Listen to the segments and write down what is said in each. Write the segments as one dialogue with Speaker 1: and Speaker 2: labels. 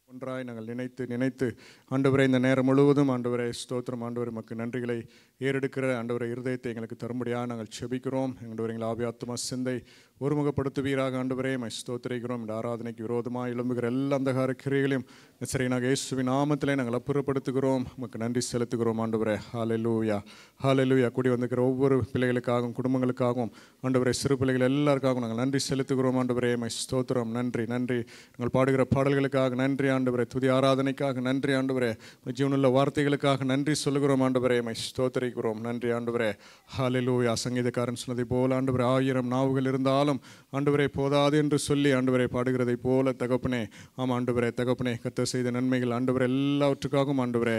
Speaker 1: ஒன்றாய் நாங்கள் நினைத்து ஆண்டவரே இந்த நேரம் முழுவதும் ஆண்டவரே ஸ்தோத்திரம். ஆண்டவரே உமக்கு நன்றிகளை ஏறெடுக்கிற ஆண்டவரே இருதயத்தை எங்களுக்கு தரும்படியாக நாங்கள் செபிக்கிறோம். ஆண்டவரே எங்கள் ஆவியாத்மா சிந்தை ஒருமுகப்படுத்துவீராக ஆண்டவரே மை ஸ்தோத்திரிக்கிறோம். இந்த ஆராதனைக்கு விரோதமாக எழும்புகிற எல்லா அந்தகார கிரியைகளையும் நசரேயனாகிய இயேசுவின் நாமத்திலே நாங்கள் அப்புறப்படுத்துகிறோம். உமக்கு நன்றி செலுத்துகிறோம் ஆண்டவரே. ஹல்லேலூயா ஹல்லேலூயா. கூடி வந்திருக்கிற ஒவ்வொரு பிள்ளைகளுக்காகவும் குடும்பங்களுக்காகவும் ஆண்டவரே சிறு பிள்ளைகள் எல்லாருக்காகவும் நாங்கள் நன்றி செலுத்துகிறோம் ஆண்டவரே மை ஸ்தோத்திரம். நன்றி நன்றி. நாங்கள் பாடுகிற பாடல்களுக்காக நன்றி ஆண்டவரே. துதி ஆராதனைக்காக நன்றி ஆண்டவரே. ஜீவனுள்ள வார்த்தைகளுக்காக நன்றி சொல்லுகிறோம் ஆண்டவரே மை ஸ்தோத்திரிக்கிறோம். நன்றி ஆண்டவரே. ஹல்லேலூயா. சங்கீதக்காரன் சொன்னதை போல ஆண்டவரே 1000 நாவுகள் இருந்தாலும் ஆண்டவரே போதாது என்று சொல்லி ஆண்டவரை பாடுகிறதை போல தகப்பனே, ஆமாம் ஆண்டவரே தகப்பனே, கர்த்தர் செய்த நன்மைகள் ஆண்டவரே எல்லாவற்றுக்காகவும் ஆண்டவரே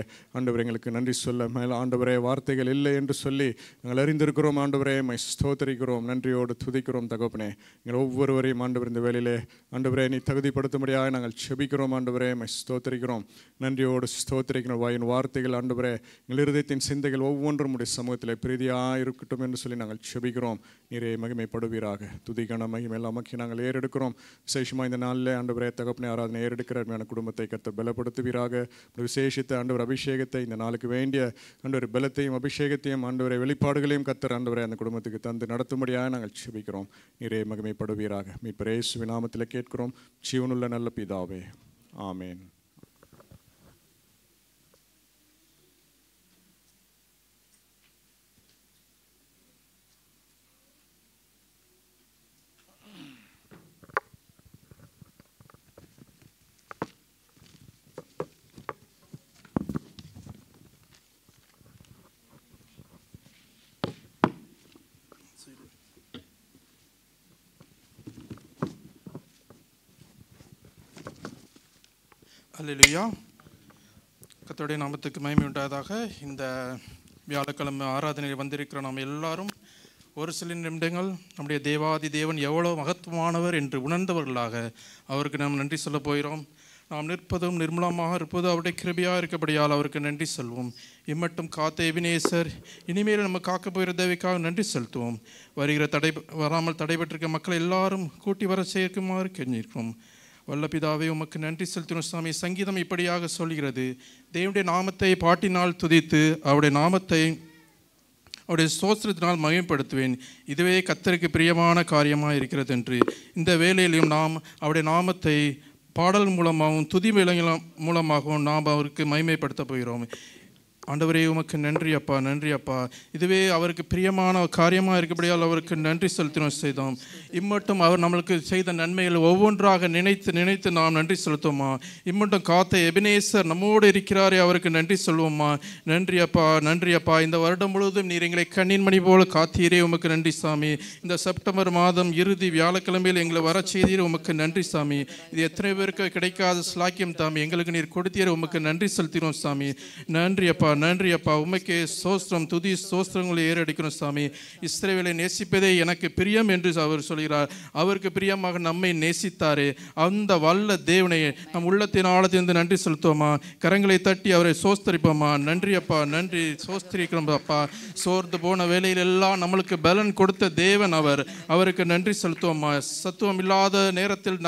Speaker 1: எங்களுக்கு நன்றி சொல்ல மேல ஆண்டவரே வார்த்தைகள் இல்லை என்று சொல்லி நாங்கள் அறிந்திருக்கிறோம் ஆண்டவரே மை ஸ்தோத்திரிக்கிறோம். நன்றியோடு துதிக்கிறோம் தகப்பனே. எங்கள் ஒவ்வொருவரையும் ஆண்டவர் இந்த வேளையிலே ஆண்டவரே நீ தகுதிப்படுத்தும்படியாக நாங்கள் செபிக்கிறோம் ஆண்டவரே மை ஸ்தோத்திரிக்கிறோம். நன்றியோடு ஸ்தோத்திரிக்கிறோம். வாயின் வார்த்தைகள் ஆண்டவரே எங்கள் இருதயத்தின் சிந்தைகள் ஒவ்வொன்றும் உடைய சமூகத்தில் பிரீதியாக இருக்கட்டும் என்று சொல்லி நாங்கள் செபிக்கிறோம். நீரே மகிமைப்படுவீராக. துதிக்கான மகிமை எல்லாம் மக்கி நாங்கள் ஏறெடுக்கிறோம். விசேஷமாக இந்த நாளில் ஆண்டவரே தகப்பனை ஆராதனை ஏறெடுக்கிற குடும்பத்தை கர்த்தர் பலப்படுத்துவீராக. விசேஷித்த ஆண்டவர் அபிஷேகத்தை இந்த நாளுக்கு வேண்டிய ஆண்டவர் பலத்தையும் அபிஷேகத்தையும் ஆண்டவரை வெளிப்பாடுகளையும் கர்த்தர் ஆண்டவரை அந்த குடும்பத்துக்கு தந்து நடத்தும்படியாக நாங்கள் செபிக்கிறோம். நீரே மகிமைப்படுவீராக. மீட்பர் இயேசுவின் நாமத்தில் கேட்கிறோம் ஜீவனுள்ள நல்ல பிதாவே, ஆமேன்.
Speaker 2: அல்லேலூயா. கர்த்தருடைய நாமத்துக்கு மகிமை உண்டாதாக. இந்த வியாழக்கிழமை ஆராதனையில் வந்திருக்கிற நாம் எல்லாரும் ஒரு சில நிமிடங்கள் நம்முடைய தேவாதி தேவன் எவ்வளோ மகத்துவமானவர் என்று உணர்ந்தவர்களாக அவருக்கு நாம் நன்றி சொல்ல போகிறோம். நாம் நிற்பதும் நிர்மலமாக இருப்பதும் அவருடைய கிருபையாக இருக்கப்படியால் அவருக்கு நன்றி சொல்வோம். இம்மட்டும் காத்த எபினேசர் இனிமேல் நம்ம காக்க போகிற தேவைக்காக நன்றி செலுத்துவோம். வராமல் தடைபட்டிருக்க மக்கள் எல்லாரும் கூட்டி வர சேர்க்குமாறு கெஞ்சிருக்கிறோம். வல்ல பிதாவே உமக்கு நன்றி செலுத்தினோம் சாமி. சங்கீதம் இப்படியாக சொல்கிறது, தேவனுடைய நாமத்தை பாட்டினால் துதித்து அவருடைய நாமத்தை அவருடைய ஸ்தோத்திரத்தினால் மகிமைப்படுத்துவேன். இதுவே கர்த்தருக்கு பிரியமான காரியமாக இருக்கிறது என்று இந்த வேளையிலும் நாம் அவருடைய நாமத்தை பாடல் மூலமாகவும் துதி வேளைகள் மூலமாகவும் நாம் அவருக்கு மகிமைப்படுத்த போகிறோம். ஆண்டவரே உமக்கு நன்றி அப்பா, நன்றி அப்பா. இதுவே அவருக்கு பிரியமான காரியமாக இருக்கப்படியால் அவருக்கு நன்றி செலுத்தினோம் செய்தோம். இம்மட்டும் அவர் நம்மளுக்கு செய்த நன்மைகள் ஒவ்வொன்றாக நினைத்து நாம் நன்றி செலுத்துவோமா. இம்மட்டும் காத்த எபினேசர் நம்மோடு இருக்கிறாரே அவருக்கு நன்றி சொல்வோமா. நன்றி அப்பா, நன்றி அப்பா. இந்த வருடம் முழுவதும் நீர் எங்களை கண்ணின் மணி போல காத்தீரே உமக்கு நன்றி சாமி. இந்த செப்டம்பர் மாதம் இறுதி வியாழக்கிழமையில் எங்களை வர செய்தீர் உமக்கு நன்றி சாமி. இது எத்தனை பேருக்கு கிடைக்காத ஸ்லாக்கியம் தாமி எங்களுக்கு நீர் கொடுத்தீர் உமக்கு நன்றி செலுத்தினோம் சாமி. நன்றி அப்பா, நன்றி அப்பா. உமக்கே சோஸ்திரம் துதி சோஸ்திரங்களை ஏறடிக்கணும் சாமி. இஸ்ரவேலை நேசிப்பதே எனக்கு பிரியம் என்று அவர் சொல்கிறார். அவருக்கு பிரியமாக நம்மை நேசித்தாரே அந்த வல்ல தேவனை நம் உள்ளத்தின் ஆழத்திலிருந்து நன்றி செலுத்துவோமா. கரங்களை தட்டி அவரை சோஸ்தரிப்போமா. நன்றி அப்பா, நன்றி சோஸ்திரிக்கிறோம் அப்பா. சோர்ந்து போன வேலையில் எல்லாம் நம்மளுக்கு பலன் கொடுத்த தேவன் அவருக்கு நன்றி செலுத்துவோமா. சத்துவம் இல்லாத நேரத்தில்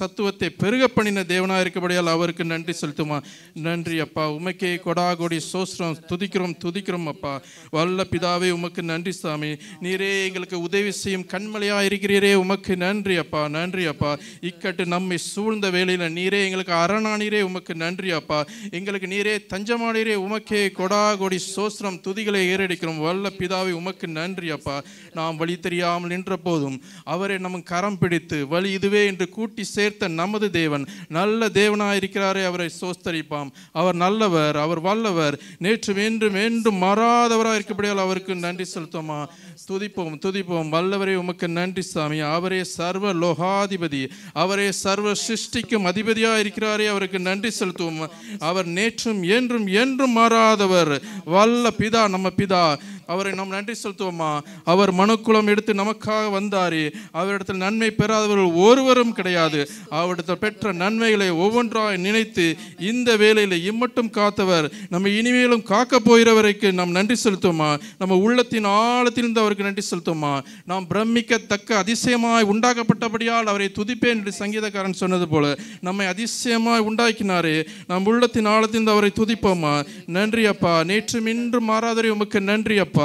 Speaker 2: சத்துவத்தை பெருக பண்ணின தேவனாக இருக்கப்படியால் அவருக்கு நன்றி செலுத்துமா. நன்றி அப்பா. உமக்கே கொடாகொடி ஸ்தோத்திரம், துதிக்கிறோம் அப்பா. வல்ல பிதாவே உமக்கு நன்றி சாமி. நீரே எங்களுக்கு உதவி செய்யும் கண்மலையா இருக்கிறீரே, உமக்கு நன்றி அப்பா, நன்றி அப்பா. இக்கட்டு நம்மை சூழ்ந்த வேளையில நீரே எங்களுக்கு அரணானீரே, உமக்கு நன்றி அப்பா. எங்களுக்கு நீரே தஞ்சமானீரே, உமக்கே கொடா கொடி ஸ்தோத்திரம் துதிகளை ஏறெடுக்கிறோம். வல்ல பிதாவே உமக்கு நன்றி அப்பா. நாம் வழி தெரியாமல் நின்ற போதும் அவரை நம்ம கரம் பிடித்து வழி இதுவே என்று கூட்டி சேர்த்த நமது தேவன் நல்ல தேவனாய் இருக்கிறாரே, அவரை ஸ்தோத்தரிப்பாம். அவர் நல்லவர், அவர் வல்லவர், நேற்று என்றும் என்றும் மாறாதவராக இருக்கப்படியால் அவருக்கு நன்றி செலுத்துவோமா. துதிப்போம். வல்லவரே உமக்கு நன்றி சாமி. அவரே சர்வ லோகாதிபதி, அவரே சர்வ சிருஷ்டிக்கும் அதிபதியாக இருக்கிறாரே, அவருக்கு நன்றி செலுத்துவோம். அவர் நேற்றும் என்றும் என்றும் மாறாதவர், வல்ல பிதா, நம்ம பிதா, அவரை நாம் நன்றி செலுத்துவோமா. அவர் மனுக்குலம் எடுத்து நமக்காக வந்தாரே, அவரிடத்தில் நன்மை பெறாதவர்கள் ஒருவரும் கிடையாது. அவரிடத்தில் பெற்ற நன்மைகளை ஒவ்வொன்றாய் நினைத்து இந்த வேளையில் இம்மட்டும் காத்தவர் நம்ம இனிமேலும் காக்க போகிறவருக்கு நாம் நன்றி செலுத்துவோமா. நம்ம உள்ளத்தின் ஆழத்திலிருந்து அவருக்கு நன்றி செலுத்துவோமா. நாம் பிரமிக்கத்தக்க அதிசயமாய் உண்டாக்கப்பட்டபடியால் அவரை துதிப்பேன் என்று சங்கீதக்காரன் சொன்னது போல நம்மை அதிசயமாய் உண்டாக்கினாரே, நம் உள்ளத்தின் ஆழத்திலிருந்து அவரை துதிப்போமா. நன்றி அப்பா. நேற்றும் இன்றும் மாறாதவரே உமக்கு நன்றி அப்பா.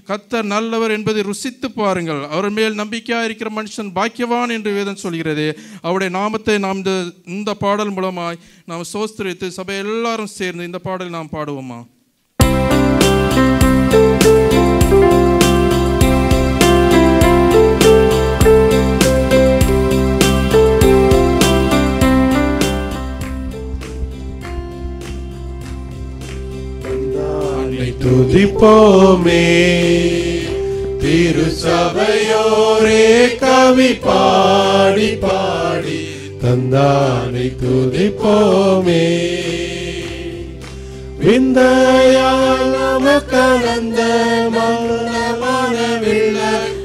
Speaker 2: கர்த்தர் நல்லவர் என்பதை ருசித்து பாருங்கள். அவர் மேல் நம்பிக்கையாக இருக்கிற மனுஷன் பாக்கியவான் என்று வேதம் சொல்கிறது. அவருடைய நாமத்தை நாம் இந்த பாடல் மூலமாய் நாம் ஸ்தோத்திரித்து சபை எல்லாரும் சேர்ந்து இந்த பாடலை நாம் பாடுவோமா.
Speaker 3: துதிப்போமே திருசபையோரே, கவி பாடி பாடி தந்தானை துதிப்போமே. விந்தையால் நமக்கடந்த மரணமான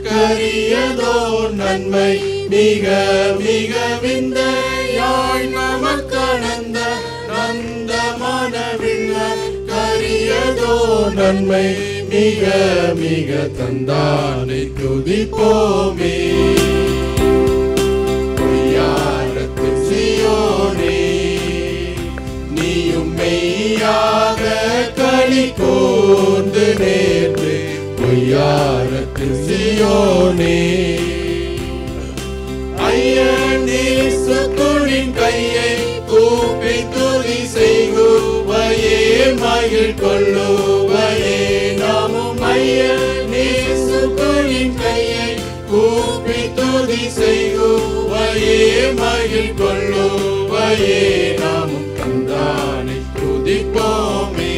Speaker 3: கரியதோர் நன்மை, மிக மிக விந்தையாய் நமக்கடந்த நந்தமான கரியதோ நன்மை, மிக மிக தந்தானை துதிப்போமே. பொய்யாரத்து சீயோனே, நீயும் மெய்யாக களி கூர்ந்து நேர்ந்து, பொய்யாரத்து சீயோனே, ஐயனேசுக்குளின் கையை கூப்பி துதி செய்குவையே, மகிழ் கொள்ளுவையே. நாமும் ஐயனேசுக்குளின் கையை கூப்பி துதி செய்குவையே, மகிழ் கொள்ளுவையே. நாமும் தந்தானை துதிப்போமே.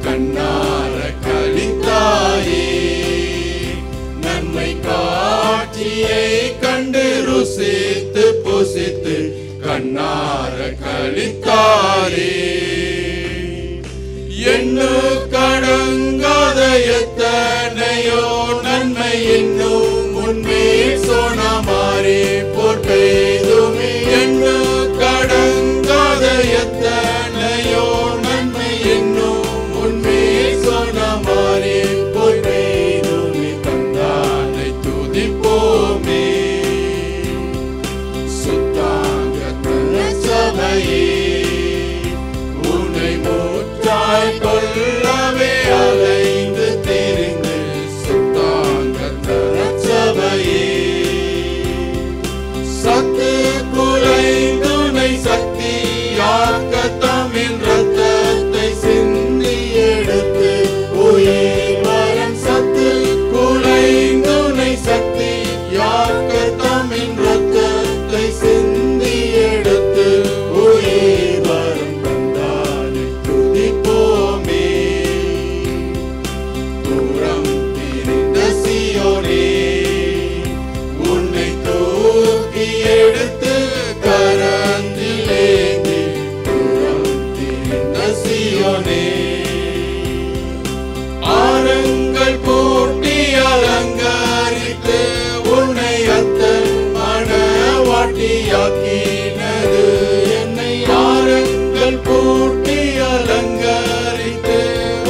Speaker 3: கண்ணார களித்தாயே, நன்மை காட்சியை கண்டு ருசித்து புசித்து கண்ணார களித்தாரே. எண்ணு கடங்காத எத்தனையோ நன்மை இன்னும் முன்பே சொன்னமாறே பொற்பெய்துமே. எண்ணு கடங்காத எத்தனையோ நன்மை இன்னும் முன்பே சொன்னமாறே பொற்பெய்துமே. தந்தானை துதிப்போமே. சபையே, உன்னை மூச்சாய் கொள்ளவே அலைந்து திரிந்து, சுத்தாங்க சபையே, சத்து குலைந்துனை சக்தியாக்க தமிழ் ரத்தத்தை சிந்தி எடுத்து உயிர் வரம். சத்து குலைந்துனை சக்தியாக்க தமிழ் ரத்தத்தை சிந்தி எடுத்து உயிர் வரம் தந்தானை துதிப்போமே. தூரம் பிரிந்த சீயோனே, உன்னை தூக்கி எடுத்து கரத்தில் ஏந்தி, தூரம் பிரிந்த சீயோனே, ஆரங்கள் போட்டி அலங்கரித்து உன்னை அத்தன் மணவாட்டியாக்கினது என்னை. ஆரங்கள் போட்டி அலங்கரித்து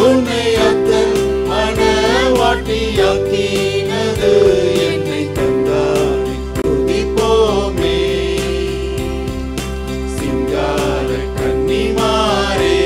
Speaker 3: உன்னை அத்தன் மணவாட்டியாக்கினது என்னை. தந்தானை துதிப்போமே. சிங்கார கன்னிமாரே,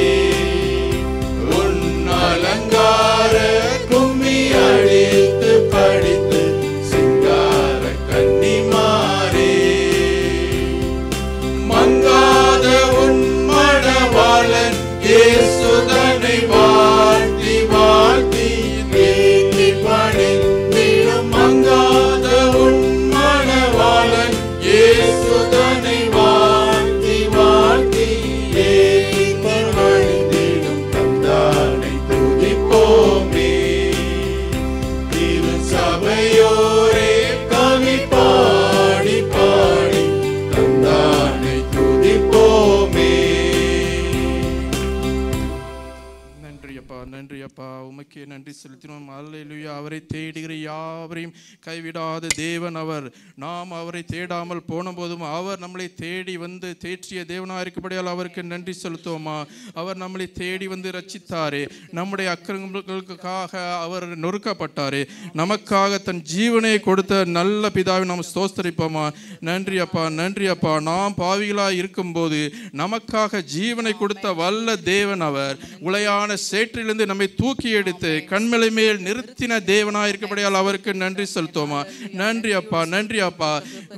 Speaker 2: நன்றி செலுத்தினோம். அல்லேலூயா. அவரை தேடுகிற யாவரையும் கைவிடாத தேவன் அவர். நாம் அவரை தேடாமல் போன போதும் அவர் நம்மளை தேடி வந்து தேற்றிய தேவனாக இருக்கப்படியால் அவருக்கு நன்றி செலுத்துவோமா. அவர் நம்மளை தேடி வந்து ரட்சித்தாரே. நம்முடைய அக்கிரமங்களுக்காக அவர் நொறுக்கப்பட்டாரே. நமக்காக தன் ஜீவனை கொடுத்த நல்ல பிதாவை நாம் ஸ்தோத்திரிப்போமா. நன்றி அப்பா, நன்றி அப்பா. நாம் பாவிகளாக இருக்கும்போது நமக்காக ஜீவனை கொடுத்த வல்ல தேவன் அவர். உளையான சேற்றிலிருந்து நம்மை தூக்கி எடுத்து கண்மலை மேல் நிறுத்தின தேவனாக இருக்கப்படியால் அவருக்கு நன்றி செலுத்துவோமா. நன்றி அப்பா, நன்றி அப்பா.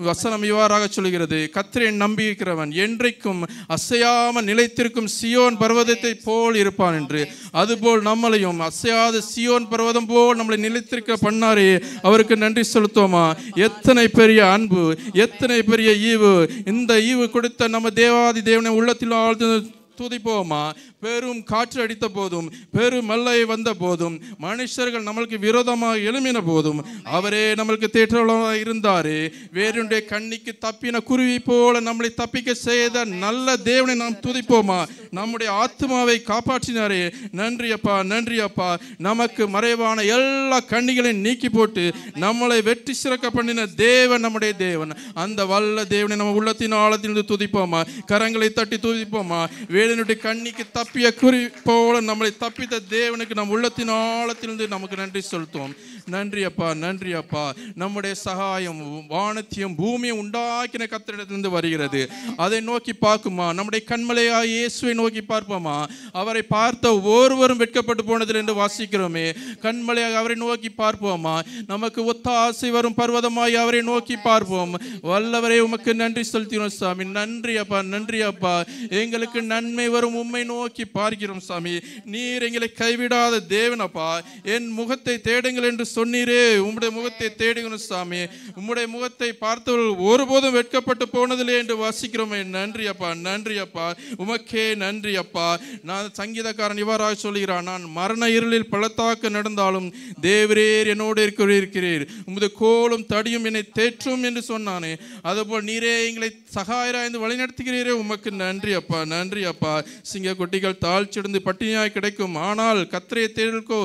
Speaker 2: வசனம் இவ்வாறாக சொல்கிறது, கர்த்தரை நம்பியிருக்கிறவன் என்றைக்கும் அசையாம நிலைத்திருக்கும் சியோன் பர்வதத்தை போல் இருப்பான் என்று. அதுபோல் நம்மளையும் அசையாத சியோன் பர்வதம் போல் நம்மளை நிலைத்திருக்க பண்ணாரே, அவருக்கு நன்றி செலுத்துவோமா. எத்தனை பெரிய அன்பு, எத்தனை பெரிய ஈவு. இந்த ஈவு கொடுத்த நம்ம தேவாதி தேவனை உள்ளத்தில் ஆழ்ந்து துதிப்போமா. பெரும் காற்று அடித்த போதும், பெரும் மல்லை வந்த போதும், மனுஷர்கள் நம்மளுக்கு விரோதமாக எழுமின போதும் அவரே நம்மளுக்கு தேற்றவளாக இருந்தாரே. வேறுடைய கண்ணிக்கு தப்பின குருவி போல நம்மளை தப்பிக்க செய்த நல்ல தேவனை நாம் துதிப்போமா. நம்முடைய ஆத்மாவை காப்பாற்றினாரே. நன்றி அப்பா, நன்றி அப்பா. நமக்கு மறைவான எல்லா கண்ணிகளையும் நீக்கி போட்டு நம்மளை வெற்றி சிறக்க பண்ணின தேவன் நம்முடைய தேவன். அந்த வல்ல தேவனை நம்ம உள்ளத்தின் ஆழத்திலிருந்து துதிப்போமா. கரங்களை தட்டி துதிப்போமா. வேடனுடைய கண்ணிக்கு தப்பிய குறி போல நம்மளை தப்பித்த தேவனுக்கு நம் உள்ளத்தின் ஆழத்திலிருந்து நமக்கு நன்றி செலுத்துவோம். நன்றி அப்பா, நன்றி அப்பா. நம்முடைய சகாயம் வானத்தையும் பூமியும் உண்டாக்கின கர்த்தரிடத்திலிருந்து வருகிறது. அதை நோக்கி பார்க்குமா. நம்முடைய கண்மலையா இயேசுவை நோக்கி பார்ப்போமா. அவரை பார்த்த ஒருவரும் வெட்கப்பட்டு போனதில் என்று வாசிக்கிறோமே. கண்மலையாக அவரை நோக்கி பார்ப்போமா. நமக்கு ஒத்தாசை வரும் பர்வதமாய் அவரை நோக்கி பார்ப்போம். வல்லவரே உமக்கு நன்றி செலுத்தினோம் சாமி. நன்றி அப்பா, நன்றி அப்பா. எங்களுக்கு நன்மை வரும் உம்மை நோக்கி பார்க்கிறோம் சாமி. நீர் எங்களை கைவிடாத தேவன் அப்பா. என் முகத்தை தேடுங்கள் என்று சொன்னீரே. உம்முடைய முகத்தை தேடுகிறோம் சாமி. உம்முடைய முகத்தை பார்த்தவர்கள் ஒருபோதும் வெட்கப்பட்டு போனதில்லை என்று வாசிக்கிறோமே. நன்றி அப்பா, நன்றி அப்பா. உமக்கே நன்றி அப்பா. நான் சங்கீதக்காரன் இவ்வாறாக சொல்கிறான், நான் மரண இருளில் பள்ளத்தாக்கு நடந்தாலும் தேவரீர் என்னோடு இருக்கிறீர், உமது கோலும் தடியும் என்னை தேற்றும் என்று சொன்னானே. அதுபோல் நீரே எங்களை சகாயராய்ந்து வழிநடத்துகிறீரே. உமக்கு நன்றி அப்பா, நன்றி அப்பா. சிங்க குட்டிகள் தாழ்ச்சியடைந்து பட்டினியாய் கிடைக்கும், ஆனால் கர்த்தரை தேடுதலுக்கோ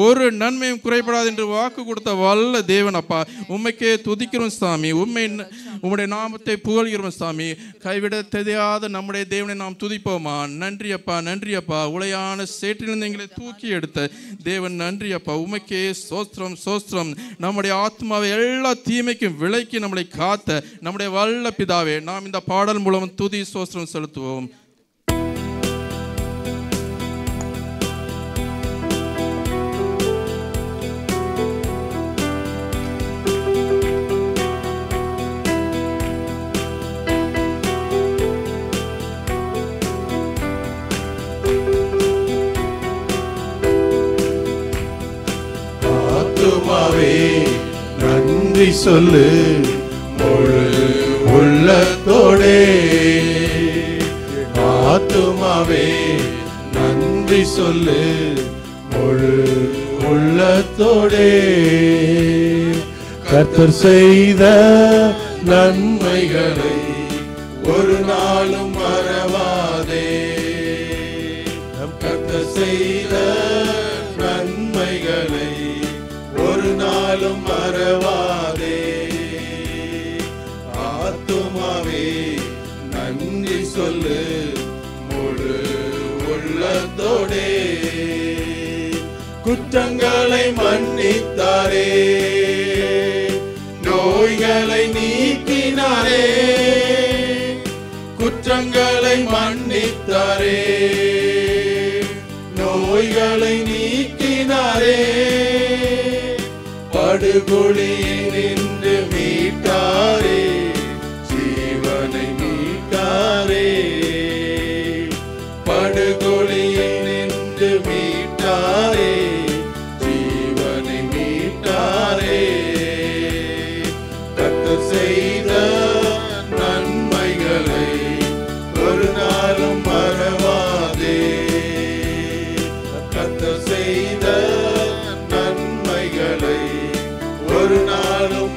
Speaker 2: ஒரு நன்மையும் குறைபடாது என்று வாக்கு கொடுத்த வல்ல தேவன் அப்பா. உம்மைக்கே துதிக்கிறோம் சாமி. உம்முடைய நாமத்தை புகழ்கிறோம் சாமி. கைவிட தெரியாத நம்முடைய தேவனை நாம் துதிப்போமா. நன்றி அப்பா, நன்றி அப்பா. உளையான சேற்றிலிருந்து எங்களை தூக்கி எடுத்த தேவன் நன்றி அப்பா. உம்மைக்கே சோஸ்திரம், சோஸ்திரம். நம்முடைய ஆத்மாவை எல்லா தீமைக்கும் விலக்கி நம்மளை காத்த நம்முடைய வல்ல பிதாவே, நாம் இந்த பாடல் மூலம் துதி சோஸ்திரம் செலுத்துவோம்.
Speaker 3: ஆத்துமாவே நன்றி சொல்லு முழு உள்ளத்தோடே. ஆத்துமாவே நன்றி சொல்லு முழு உள்ளத்தோடே. கர்த்தர் செய்த நன்மைகளை ஒரு நாளும் மறவாதே. கர்த்தர் செய்த நன்மைகளை ஒரு நாளும் மறவாதே. ஆத்துமாவே நன்றி சொல்லு முழு உள்ளத்தோடே. குற்றங்களை மன்னித்தாரே, நோய்களை நீக்கினாரே. குற்றங்களை மன்னித்தாரே, நோய்களை நீக்கினாரே. படுகொலியினின்று மீட்டாரே, ஜீவனை மீட்டாரே. படுகொலியினின்று மீட்டாரே, ஜீவனை மீட்டாரே. கர்த்தர் செய்த நன்மைகளை ஒரு நாளும் மறவாதே. கர்த்தர் செய்த நன்மைகளை ஒரு நாளும்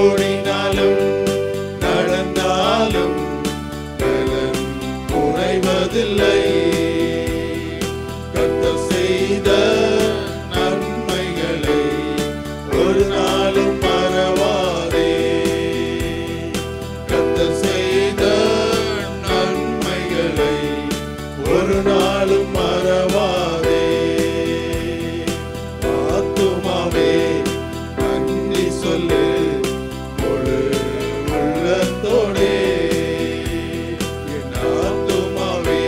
Speaker 3: ஓடினாலும் நடந்தாலும் பலன் குறைவதில்லை. கர்த்தர் செய்த நன்மைகளை ஒரு நாளும் மறவாதே. கர்த்தர் செய்த நன்மைகளை ஒரு நாளும் மறவாதே. ஆத்துமாவே நன்றி சொல்லு முழு உள்ளத்தோடே. என் ஆத்துமாவே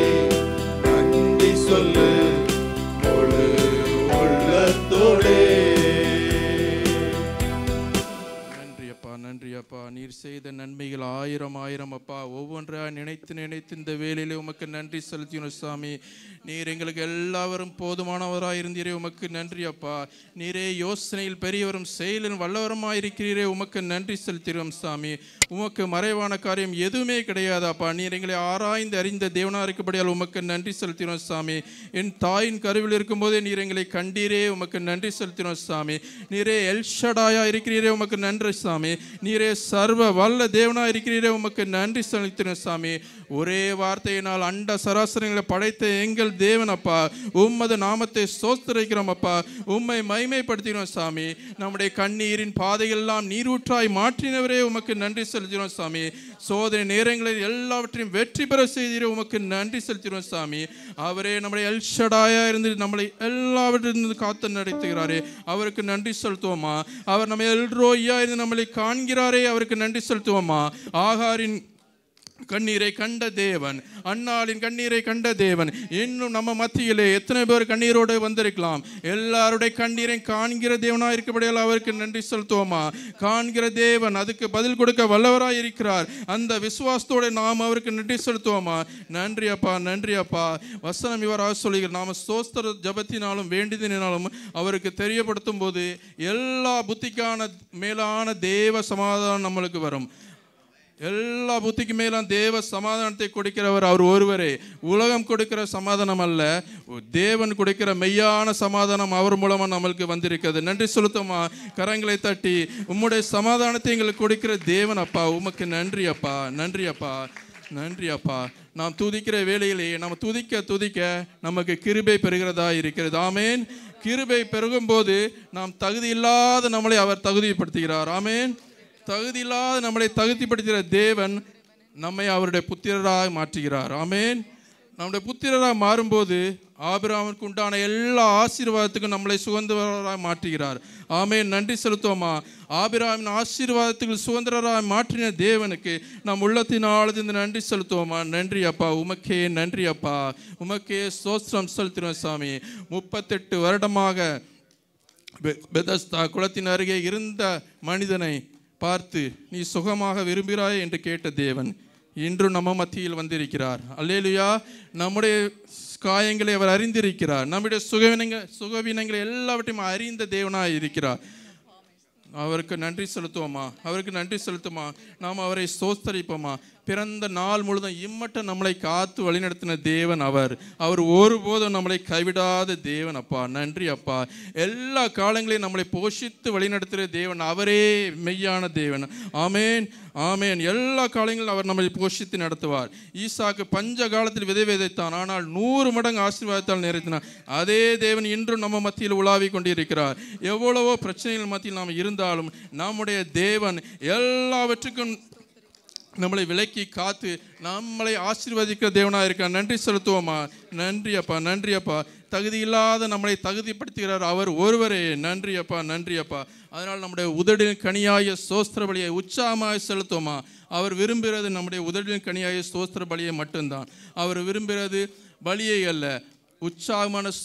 Speaker 3: நன்றி சொல்லு முழு உள்ளத்தோடே.
Speaker 2: நன்றி அப்பா, நன்றி அப்பா. நீர் செய்த நன்மைகள் ஆயிரம் ஆயிரம் அப்பா. ஒவ்வொன்றாக நினைத்து நினைத்து இந்த வேளையிலே உமக்கு நன்றி செலுத்தினோம் சாமி. நீர் எங்களுக்கு எல்லாவரும் போதுமானவராக இருந்தீரே, உமக்கு நன்றி அப்பா. நீரே யோசனையில் பெரியவரும் செயலில் வல்லவருமாயிருக்கிறீரே, உமக்கு நன்றி செலுத்துகிறோம் சாமி. உமக்கு மறைவான காரியம் எதுவுமே கிடையாது அப்பா. நீர் எங்களை ஆராய்ந்து அறிந்த தேவனாக இருக்கப்படியால் உமக்கு நன்றி செலுத்தினோம் சாமி. என் தாயின் கருவில் இருக்கும்போதே நீர் எங்களை கண்டீரே, உமக்கு நன்றி செலுத்தினோம் சாமி. நீரே எல்ஷடாயா இருக்கிறீரே, உமக்கு நன்றி சாமி. நீரே சர்வ வல்ல தேவனா இருக்கிறீரே, உமக்கு நன்றி செலுத்தினோம் சாமி. ஒரே வார்த்தையினால் அண்ட சராசரங்களை படைத்த எங்கள் தேவன் அப்பா, உம்மது நாமத்தை ஸ்தோத்திரிக்கிறோம் அப்பா. உம்மை மகிமைப்படுத்தினோம் சாமி. நம்முடைய கண்ணீரின் பாதையெல்லாம் நீரூற்றாய் மாற்றினவரே, உமக்கு நன்றி செலுத்தினோம் சாமி. சோதனை நேரங்களில் எல்லாவற்றையும் வெற்றி பெற செய்தீரே, உமக்கு நன்றி செலுத்தினோம் சாமி. அவரே நம்முடைய எல்ஷடாயா இருந்து நம்மளை எல்லாவற்றிலிருந்து காத்து நடத்துகிறாரே, அவருக்கு நன்றி செலுத்துவோமா. அவர் நம்ம எல்ரோயா இருந்து நம்மளை காண்கிறாரே, அவருக்கு நன்றி செலுத்துவோமா. ஆகாரின் கண்ணீரை கண்ட தேவன், அன்னாளின் கண்ணீரை கண்ட தேவன் இன்னும் நம்ம மத்தியிலே எத்தனை பேர் கண்ணீரோடு வந்திருக்கலாம். எல்லாருடைய கண்ணீரை காண்கிற தேவனாக இருக்கப்படியால் அவருக்கு நன்றி செலுத்துவோமா. காண்கிற தேவன் அதுக்கு பதில் கொடுக்க வல்லவராய் இருக்கிறார். அந்த விசுவாசத்தோடு நாம் அவருக்கு நன்றி செலுத்துவோமா. நன்றி அப்பா, நன்றி அப்பா. வசனம் இவராக சொல்லுகிற நாம ஸ்தோத்திர ஜபத்தினாலும் வேண்டியதினாலும் அவருக்கு தெரியப்படுத்தும் போது எல்லா புத்திக்கான மேலான தேவ சமாதானம் நம்மளுக்கு வரும். எல்லா புத்திக்கு மேலும் தேவ சமாதானத்தை கொடுக்கிறவர் அவர் ஒருவரே. உலகம் கொடுக்கிற சமாதானம் அல்ல, தேவன் கொடுக்கிற மெய்யான சமாதானம் அவர் மூலமாக நம்மளுக்கு வந்திருக்கிறது. நன்றி செலுத்துமா. கரங்களை தட்டி உம்முடைய சமாதானத்தை எங்களுக்கு கொடுக்கிற தேவன் அப்பா, உமக்கு நன்றி அப்பா, நன்றி அப்பா, நன்றி அப்பா. நாம் துதிக்கிற வேளையிலே நாம் துதிக்க நமக்கு கிருபை பெறுகிறதா இருக்கிறது. ஆமேன். கிருபை பெருகும் போது நாம் தகுதி இல்லாத நம்மளை அவர் தகுதிப்படுத்துகிறார். ஆமேன். தகுதி இல்லாத நம்மளை தகுதிப்படுத்துகிற தேவன் நம்மை அவருடைய புத்திரராக மாற்றுகிறார். ஆமேன். நம்முடைய புத்திரராக மாறும்போது ஆபிரகாமுக்கு உண்டான எல்லா ஆசீர்வாதத்துக்கும் நம்மளை சுதந்திரராக மாற்றுகிறார். ஆமேன். நன்றி செலுத்துவோமா. ஆபிரகாமின் ஆசீர்வாதத்துக்கு சுதந்திரராக மாற்றின தேவனுக்கு நம் உள்ளத்தினால் இந்த நன்றி செலுத்துவோமா. நன்றி அப்பா, உமக்கே நன்றி அப்பா, உமக்கே ஸ்தோத்திரம் செலுத்தினோம் சாமி. 38 வருடமாக பெதஸ்தா குளத்தின் அருகே இருந்த மனிதனை பார்த்து நீ சுகமாக விரும்புகிறாய் என்று கேட்ட தேவன் இன்று நம்ம மத்தியில் வந்திருக்கிறார். அல்லேலுயா. நம்முடைய காயங்களை அவர் அறிந்திருக்கிறார். நம்முடைய சுகவீனங்களை எல்லாவற்றையும் அறிந்த தேவனாய் இருக்கிறார். அவருக்கு நன்றி செலுத்துவோமா. அவருக்கு நன்றி செலுத்துமா. நாம் அவரை ஸ்தோத்திரிப்போமா. பிறந்த நாள் முழுதும் இம்மட்டும் நம்மளை காத்து வழிநடத்தின தேவன் அவர். அவர் ஒருபோதும் நம்மளை கைவிடாத தேவன் அப்பா. நன்றி அப்பா. எல்லா காலங்களையும் நம்மளை போஷித்து வழிநடத்துகிற தேவன் அவரே மெய்யான தேவன். ஆமேன், ஆமேன். எல்லா காலங்களிலும் அவர் நம்மளை போஷித்து நடத்துவார். ஈசாக்கு பஞ்ச காலத்தில் விதை விதைத்தான், ஆனால் 100 மடங்கு ஆசீர்வாதத்தால் நிறைத்தினார். அதே தேவன் இன்றும் நம்ம மத்தியில் உலாவி கொண்டிருக்கிறார். எவ்வளவோ பிரச்சனைகள் மத்தியில் நாம் இருந்தாலும் நம்முடைய தேவன் எல்லாவற்றுக்கும் நம்மளை விலக்கி காத்து நம்மளை ஆசீர்வதிக்கிற தேவனாக இருக்கிறார். நன்றி செலுத்துவோமா. நன்றி அப்பா, நன்றி அப்பா. தகுதி இல்லாத நம்மளை தகுதிப்படுத்துகிறார் அவர் ஒருவரே. நன்றி அப்பா, நன்றி அப்பா. அதனால் நம்முடைய உதடின் கனியாய ஸ்தோத்திர பலியை உற்சாகமாக செலுத்துவோமா. அவர் விரும்புகிறது நம்முடைய உதடின் கனியாய ஸ்தோத்திர பலியை மட்டும்தான். அவர் விரும்புகிறது பலியை அல்ல, உற்சாகமான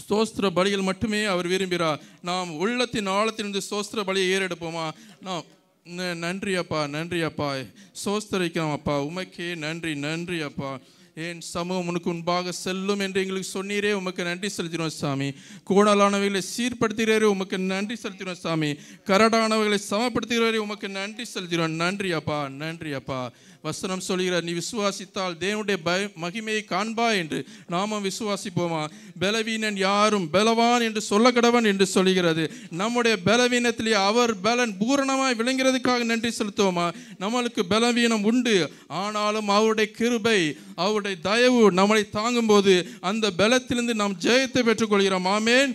Speaker 2: ஸ்தோத்திர பலிகள் மட்டுமே அவர் விரும்புகிறார். நாம் உள்ளத்தின் ஆழத்திலிருந்து ஸ்தோத்திர பலியை ஏறெடுப்போமா. நாம் நன்றி அப்பா, நன்றி அப்பா. ஸ்தோத்திரிக்கிறோம் அப்பா, உமக்கே நன்றி, நன்றி அப்பா. ஏன் சமூகம் உனக்கு முன்பாக செல்லும் என்று எங்களுக்கு சொன்னீரே, உமக்கு நன்றி செலுத்தினோம் சாமி. கோணலானவைகளை சீர்படுத்துகிறவரே உமக்கு நன்றி செலுத்தினோம் சாமி. கரடானவைகளை சமப்படுத்துகிறவரே உமக்கு நன்றி செலுத்தினோம். நன்றி அப்பா, நன்றி அப்பா. வசனம் சொல்கிறார், நீ விசுவாசித்தால் தேவனுடைய மகிமையை காண்பா என்று. நாமும் விசுவாசிப்போமா? பலவீனன் யாரும் பலவான் என்று சொல்ல கடவன் என்று சொல்கிறது. நம்முடைய பலவீனத்திலே அவர் பலன் பூரணமாய் விளங்கிறதுக்காக நன்றி செலுத்துவோமா? நம்மளுக்கு பலவீனம் உண்டு, ஆனாலும் அவருடைய கிருபை, அவருடைய தயவு நம்மளை தாங்கும் போது அந்த பலத்திலிருந்து நாம் ஜெயத்தை பெற்றுக்கொள்கிறோம். ஆமென்.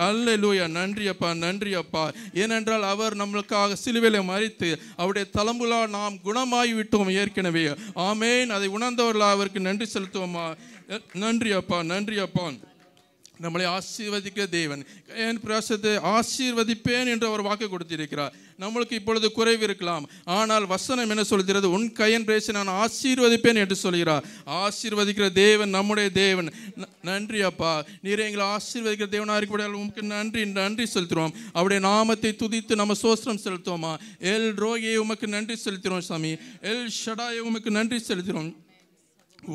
Speaker 2: அல்லேலூயா. நன்றி அப்பா, நன்றி அப்பா. ஏனென்றால் அவர் நம்மளுக்காக சிலுவையிலே மரித்து அவருடைய தளம்புலால் நாம் குணமாகி விட்டோம் ஏற்கனவே. ஆமென். அதை உணர்ந்தவர்களாக அவருக்கு நன்றி செலுத்துவோமா? நன்றி அப்பா, நன்றி அப்பா. நம்மளை ஆசீர்வதிக்கிற தேவன், என் பிரயாசத்தை ஆசீர்வதிப்பேன் என்று அவர் வாக்கு கொடுத்திருக்கிறார். நம்மளுக்கு இப்பொழுது குறைவு இருக்கலாம், ஆனால் வசனம் என்ன சொல்கிறது? உன் கையின் பிரயாசத்தை நான் ஆசீர்வதிப்பேன் என்று சொல்கிறார். ஆசீர்வதிக்கிற தேவன் நம்முடைய தேவன். நன்றி அப்பா, நீர் எங்களை ஆசீர்வதிக்கிற தேவனாக இருக்கிறார். உங்களுக்கு நன்றி, நன்றி செலுத்துகிறோம். அவருடைய நாமத்தை துதித்து நம்ம சோஸ்திரம் செலுத்துவோமா? எல் ரோயே உமக்கு நன்றி செலுத்துகிறோம் சாமி. எல் ஷடாயே உமக்கு நன்றி செலுத்துகிறோம்.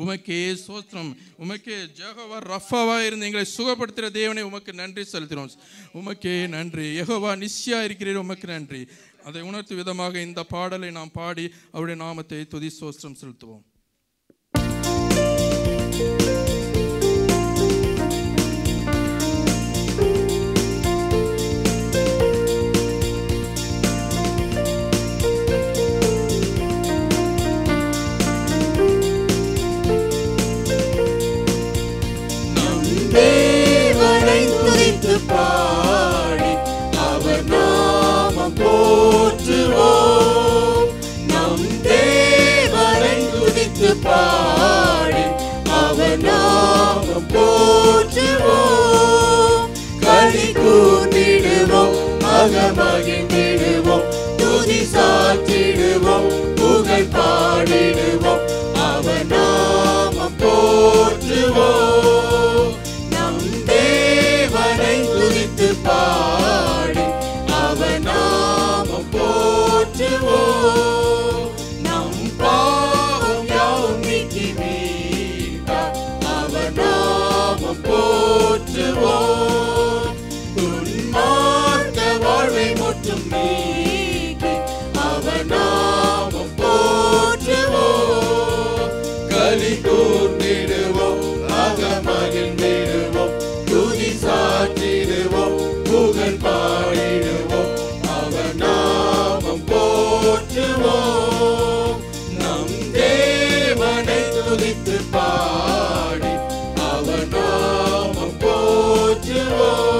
Speaker 2: உமக்கே சோத்திரம், உமக்கே ஜெகோவா ரஃபாவா இருந்து எங்களை சுகப்படுத்துகிற தேவனை உமக்கு நன்றி செலுத்தினோம். உமக்கே நன்றி. யெகோவா நிஸ்ஸியா இருக்கிறீர், உமக்கு நன்றி. அதை உணர்த்தும் விதமாக இந்த பாடலை நாம் பாடி அவருடைய நாமத்தை துதி சோத்திரம் செலுத்துவோம்.
Speaker 3: பாடி அவர் நாமம் போற்றுவோம். நம் தேவனை துதித்து பாடி அவர் நாமம் போற்றுவோம். களி கூர்ந்திடுவோம், மகிழ்ந்திடுவோம், துதி சாற்றிடுவோம், புகழ் பாடிடுவோம், அவர் நாமம் போற்றுவோம். நம் தேவனை துதித்து பாடி அவர் நாமம் போற்றுவோம். நம் பாவம் யாவும் நீக்கி மீட்டார், அவர் நாமம் போற்றுவோம். துன்மார்க்க வாழ்வை முற்றும் நீக்கி அவர் நாமம் போற்றுவோம். களி கூர்ந்திடுவோம், மகிழ்ந்திடுவோம், துதி சாற்றிடுவோம், புகழ் பாடிடுவோம், அவர் நாமம் போற்றுவோம். நம் தேவனை துதித்து பாடி அவர் நாமம் போற்றுவோம்.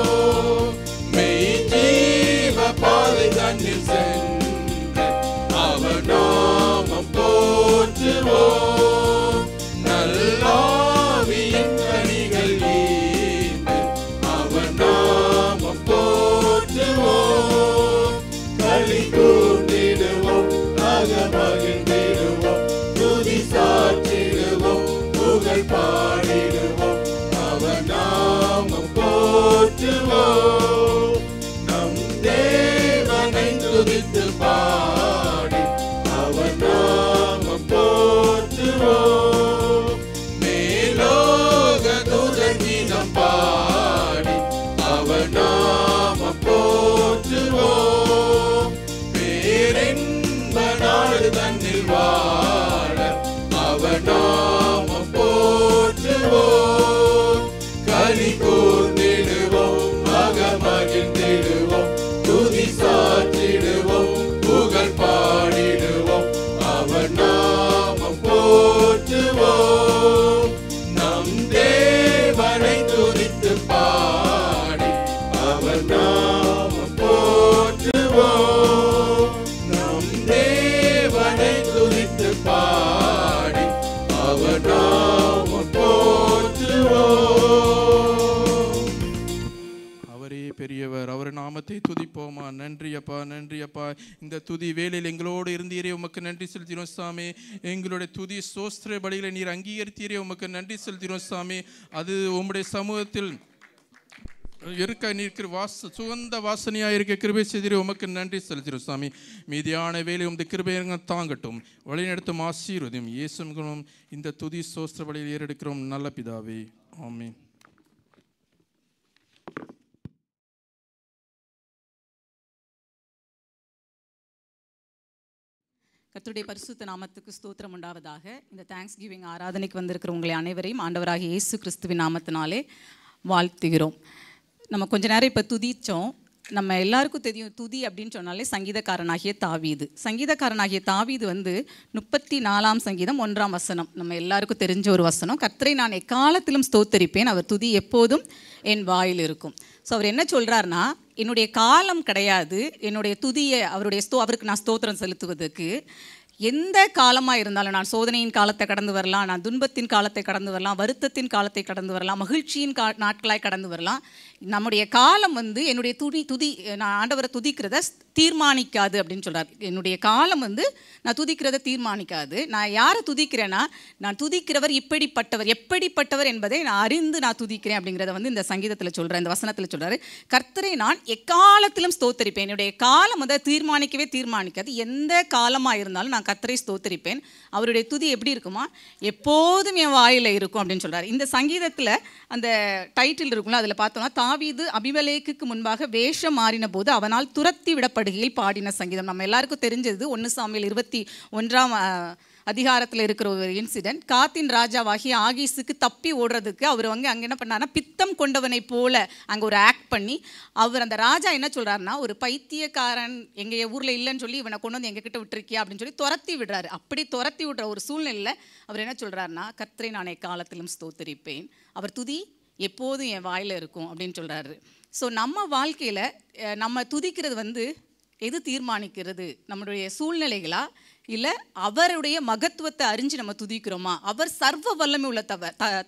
Speaker 3: மெய் ஜீவ பாதை தன்னில் சென்று அவர் நாமம் போற்றுவோம். நல்லாவியின் கனிகள் ஈந்து அவர் நாமம் போற்றுவோம். களி கூர்ந்திடுவோம், மகிழ்ந்திடுவோம், துதி சாற்றிடுவோம், புகழ் பாடிடுவோம், அவர் நாமம் போற்றுவோம். நம் தேவனை துதித்து பாடி அவர் நாமம் போற்றுவோம். மேலோக தூதர் கீதம் பாடி அவர் நாமம் போற்றுவோம். பேரின்ப நாடு தன்னில் வாழ அவர் நாமம் போற்றுவோம். களி கூர்ந்திடுவோம், மகிழ்ந்திடுவோம், துதி சாற்றிடுவோம், புகழ் பாடிடுவோம், அவர் நாமம் போற்றுவோம். நம் தேவனை துதித்து பாடி அவர் நாமம் போற்றுவோம். நம் தேவனை துதித்து பாடி அவர் நாமம் போற்றுவோம்.
Speaker 2: அவரே பெரியவர், அவர் நாமத்தை துதிப்போமா? நன்றி அப்பா, நன்றி அப்பா. இந்த துதி வேளையில் எங்களோடு இருந்தீரே, உமக்கு நன்றி செலுத்தினோம் சாமி. எங்களுடைய துதி சோஸ்திர பலிகளை நீர் அங்கீகரித்தீரே, உமக்கு நன்றி செலுத்தினோம் சாமி. அது உம்முடைய சமூகத்தில் இருக்க நிற்கிற சுகந்த வாசனையாக இருக்க கிருபை செய்திரு, உமக்கு நன்றி செலுத்திடும் சாமி. மீதியான வேலை உமது கிருபையங்க தாங்கட்டும், வழிநடத்தும் ஆசீர்வதியும் இயேசுவும் இந்த துதி சோஸ்திர பலியில் ஏறெடுக்கிறோம் நல்ல பிதாவே, ஆமென்.
Speaker 4: கர்த்தருடைய பரிசுத்த நாமத்துக்கு ஸ்தோத்திரம் உண்டாவதாக. இந்த தேங்க்ஸ் கிவிங் ஆராதனைக்கு வந்திருக்கிற உங்களை அனைவரையும் ஆண்டவராகிய இயேசு கிறிஸ்துவின் நாமத்தினாலே வாழ்த்துகிறோம். நம்ம கொஞ்ச நேரம் இப்போ துதிச்சோம். நம்ம எல்லாருக்கும் தெரியும், துதி அப்படின்னு சொன்னாலே சங்கீதக்காரனாகிய தாவீது வந்து 34ஆம் சங்கீதம் 1ஆம் வசனம் நம்ம எல்லாருக்கும் தெரிஞ்ச ஒரு வசனம். கர்த்தரை நான் எக்காலத்திலும் ஸ்தோத்தரிப்பேன், அவர் துதி எப்போதும் என் வாயில் இருக்கும். ஸோ அவர் என்ன சொல்கிறாருன்னா, என்னுடைய காலம் கிடையாது என்னுடைய துதியை அவருக்கு நான் ஸ்தோத்திரம் செலுத்துவதற்கு. எந்த காலமாக இருந்தாலும், நான் சோதனையின் காலத்தை கடந்து வரலாம், நான் துன்பத்தின் காலத்தை கடந்து வரலாம், வருத்தத்தின் காலத்தை கடந்து வரலாம், மகிழ்ச்சியின் நாட்களாய் கடந்து வரலாம். நம்முடைய காலம் வந்து என்னுடைய நான் ஆண்டவரை துதிக்கிறத தீர்மானிக்காது அப்படின்னு சொல்கிறார். என்னுடைய காலம் வந்து நான் துதிக்கிறத தீர்மானிக்காது. நான் யாரை துதிக்கிறேன்னா, நான் துதிக்கிறவர் எப்படிப்பட்டவர் என்பதை நான் அறிந்து நான் துதிக்கிறேன் அப்படிங்கிறத வந்து இந்த சங்கீதத்தில் சொல்கிறேன், இந்த வசனத்தில் சொல்கிறாரு. கர்த்தரை நான் எக்காலத்திலும் ஸ்தோத்தரிப்பேன். என்னுடைய காலம் வந்து தீர்மானிக்காது. எந்த காலமாக இருந்தாலும் நான் கர்த்தரை ஸ்தோத்தரிப்பேன். அவருடைய துதி எப்படி இருக்குமா, எப்போதும் என் வாயில் இருக்கும் அப்படின்னு சொல்கிறார். இந்த சங்கீதத்தில் அந்த டைட்டில் இருக்கும்ல, அதில் பார்த்தோம்னா தாவீது அபிமெலேக்குக்கு முன்பாக வேஷம் மாறின போது அவனால் துரத்தி விடப்படுகையில் பாடின சங்கீதம். நம்ம எல்லாருக்கும் தெரிஞ்சது 1 சாமுவேல் 21ஆம் அதிகாரத்தில் இருக்கிற ஒரு இன்சிடென்ட். காத்தின் ராஜாவாகி ஆகீஸுக்கு தப்பி ஓடுறதுக்கு அவர் அங்கே என்ன பண்ணார்னா, பித்தம் கொண்டவனை போல அங்கே ஒரு ஆக்ட் பண்ணி, அந்த ராஜா என்ன சொல்கிறாருன்னா, ஒரு பைத்தியக்காரன் எங்கள் ஊரில் இல்லைன்னு சொல்லி இவனை கொண்டு வந்து எங்ககிட்ட விட்டுருக்கியா அப்படின்னு சொல்லி துரத்தி விடுறாரு. அப்படி துரத்தி விடுற ஒரு சூழ்நிலையில் அவர் என்ன சொல்கிறாருன்னா, கர்த்தரை நான் எக்காலத்திலும் ஸ்தோத்தரிப்பேன், அவர் துதி எப்போதும் என் வாயில் இருக்கும் அப்படின்னு சொல்கிறாரு. ஸோ நம்ம வாழ்க்கையில் நம்ம துதிக்கிறது வந்து எது தீர்மானிக்கிறது? நம்மளுடைய சூழ்நிலைகளா, இல்லை அவருடைய மகத்துவத்தை அறிஞ்சு நம்ம துதிக்கிறோமா? அவர் சர்வ வல்லமை உள்ள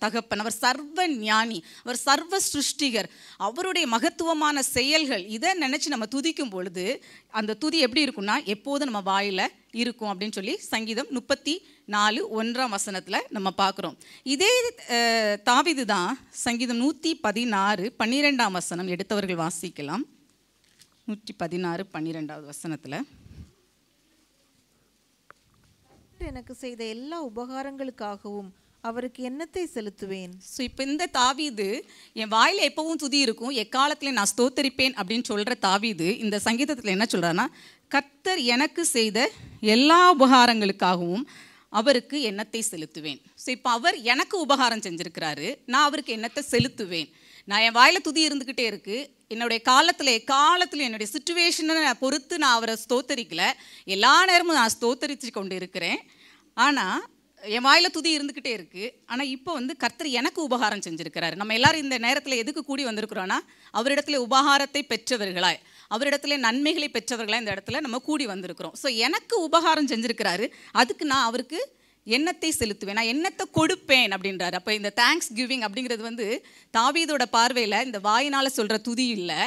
Speaker 4: தகப்பன், அவர் சர்வ ஞானி, அவர் சர்வ சிருஷ்டிகர், அவருடைய மகத்துவமான செயல்கள், இதை நினச்சி நம்ம துதிக்கும் பொழுது அந்த துதி எப்படி இருக்குன்னா, எப்போதும் நம்ம வாயில் இருக்கும் அப்படின்னு சொல்லி சங்கீதம் 34:1ஆம் வசனத்தில் நம்ம பார்க்குறோம். இதே தாவீது தான் சங்கீதம் 116:12ஆம் வசனம் எடுத்தவர்கள் வாசிக்கலாம். 116:12 வசனத்தில்,
Speaker 5: எனக்கு செய்த எல்லா உபகாரங்களுக்காகவும் அவருக்கு என்னத்தை செலுத்துவேன்.
Speaker 4: ஸோ இப்போ இந்த தாவீது என் வாயில் எப்பவும் துதி இருக்கும், எக்காலத்தில் நான் ஸ்தோத்தரிப்பேன் அப்படின்னு சொல்கிற தாவீது இந்த சங்கீதத்தில் என்ன சொல்கிறான்னா, கர்த்தர் எனக்கு செய்த எல்லா உபகாரங்களுக்காகவும் அவருக்கு என்னத்தை செலுத்துவேன். ஸோ இப்போ அவர் எனக்கு உபகாரம் செஞ்சுருக்கிறாரு, நான் அவருக்கு என்னத்தை செலுத்துவேன். நான் என் வாயில் துதி இருந்துக்கிட்டே இருக்குது. என்னுடைய எக்காலத்தில் என்னுடைய சுச்சுவேஷனை பொறுத்து நான் அவரை ஸ்தோத்தரிக்கல, எல்லா நேரமும் நான் ஸ்தோத்தரித்து கொண்டு இருக்கிறேன். ஆனால் என் வாயில் துதி இருந்துக்கிட்டே இருக்குது. ஆனால் இப்போ வந்து கர்த்தர் எனக்கு உபகாரம் செஞ்சுருக்கிறாரு. நம்ம எல்லோரும் இந்த நேரத்தில் எதுக்கு கூடி வந்திருக்கிறோன்னா, அவரிடத்துல உபகாரத்தை பெற்றவர்களாய், அவரிடத்துல நன்மைகளை பெற்றவர்களாக இந்த இடத்துல நம்ம கூடி வந்திருக்கிறோம். ஸோ எனக்கு உபகாரம் செஞ்சுருக்கிறாரு, அதுக்கு நான் அவருக்கு எண்ணத்தை செலுத்துவேன், நான் எண்ணத்தை கொடுப்பேன் அப்படின்றாரு. அப்போ இந்த தேங்க்ஸ் கிவிங் அப்படிங்கிறது வந்து தாவீதோட பார்வையில் இந்த வாயினால் சொல்கிற துதி இல்லை,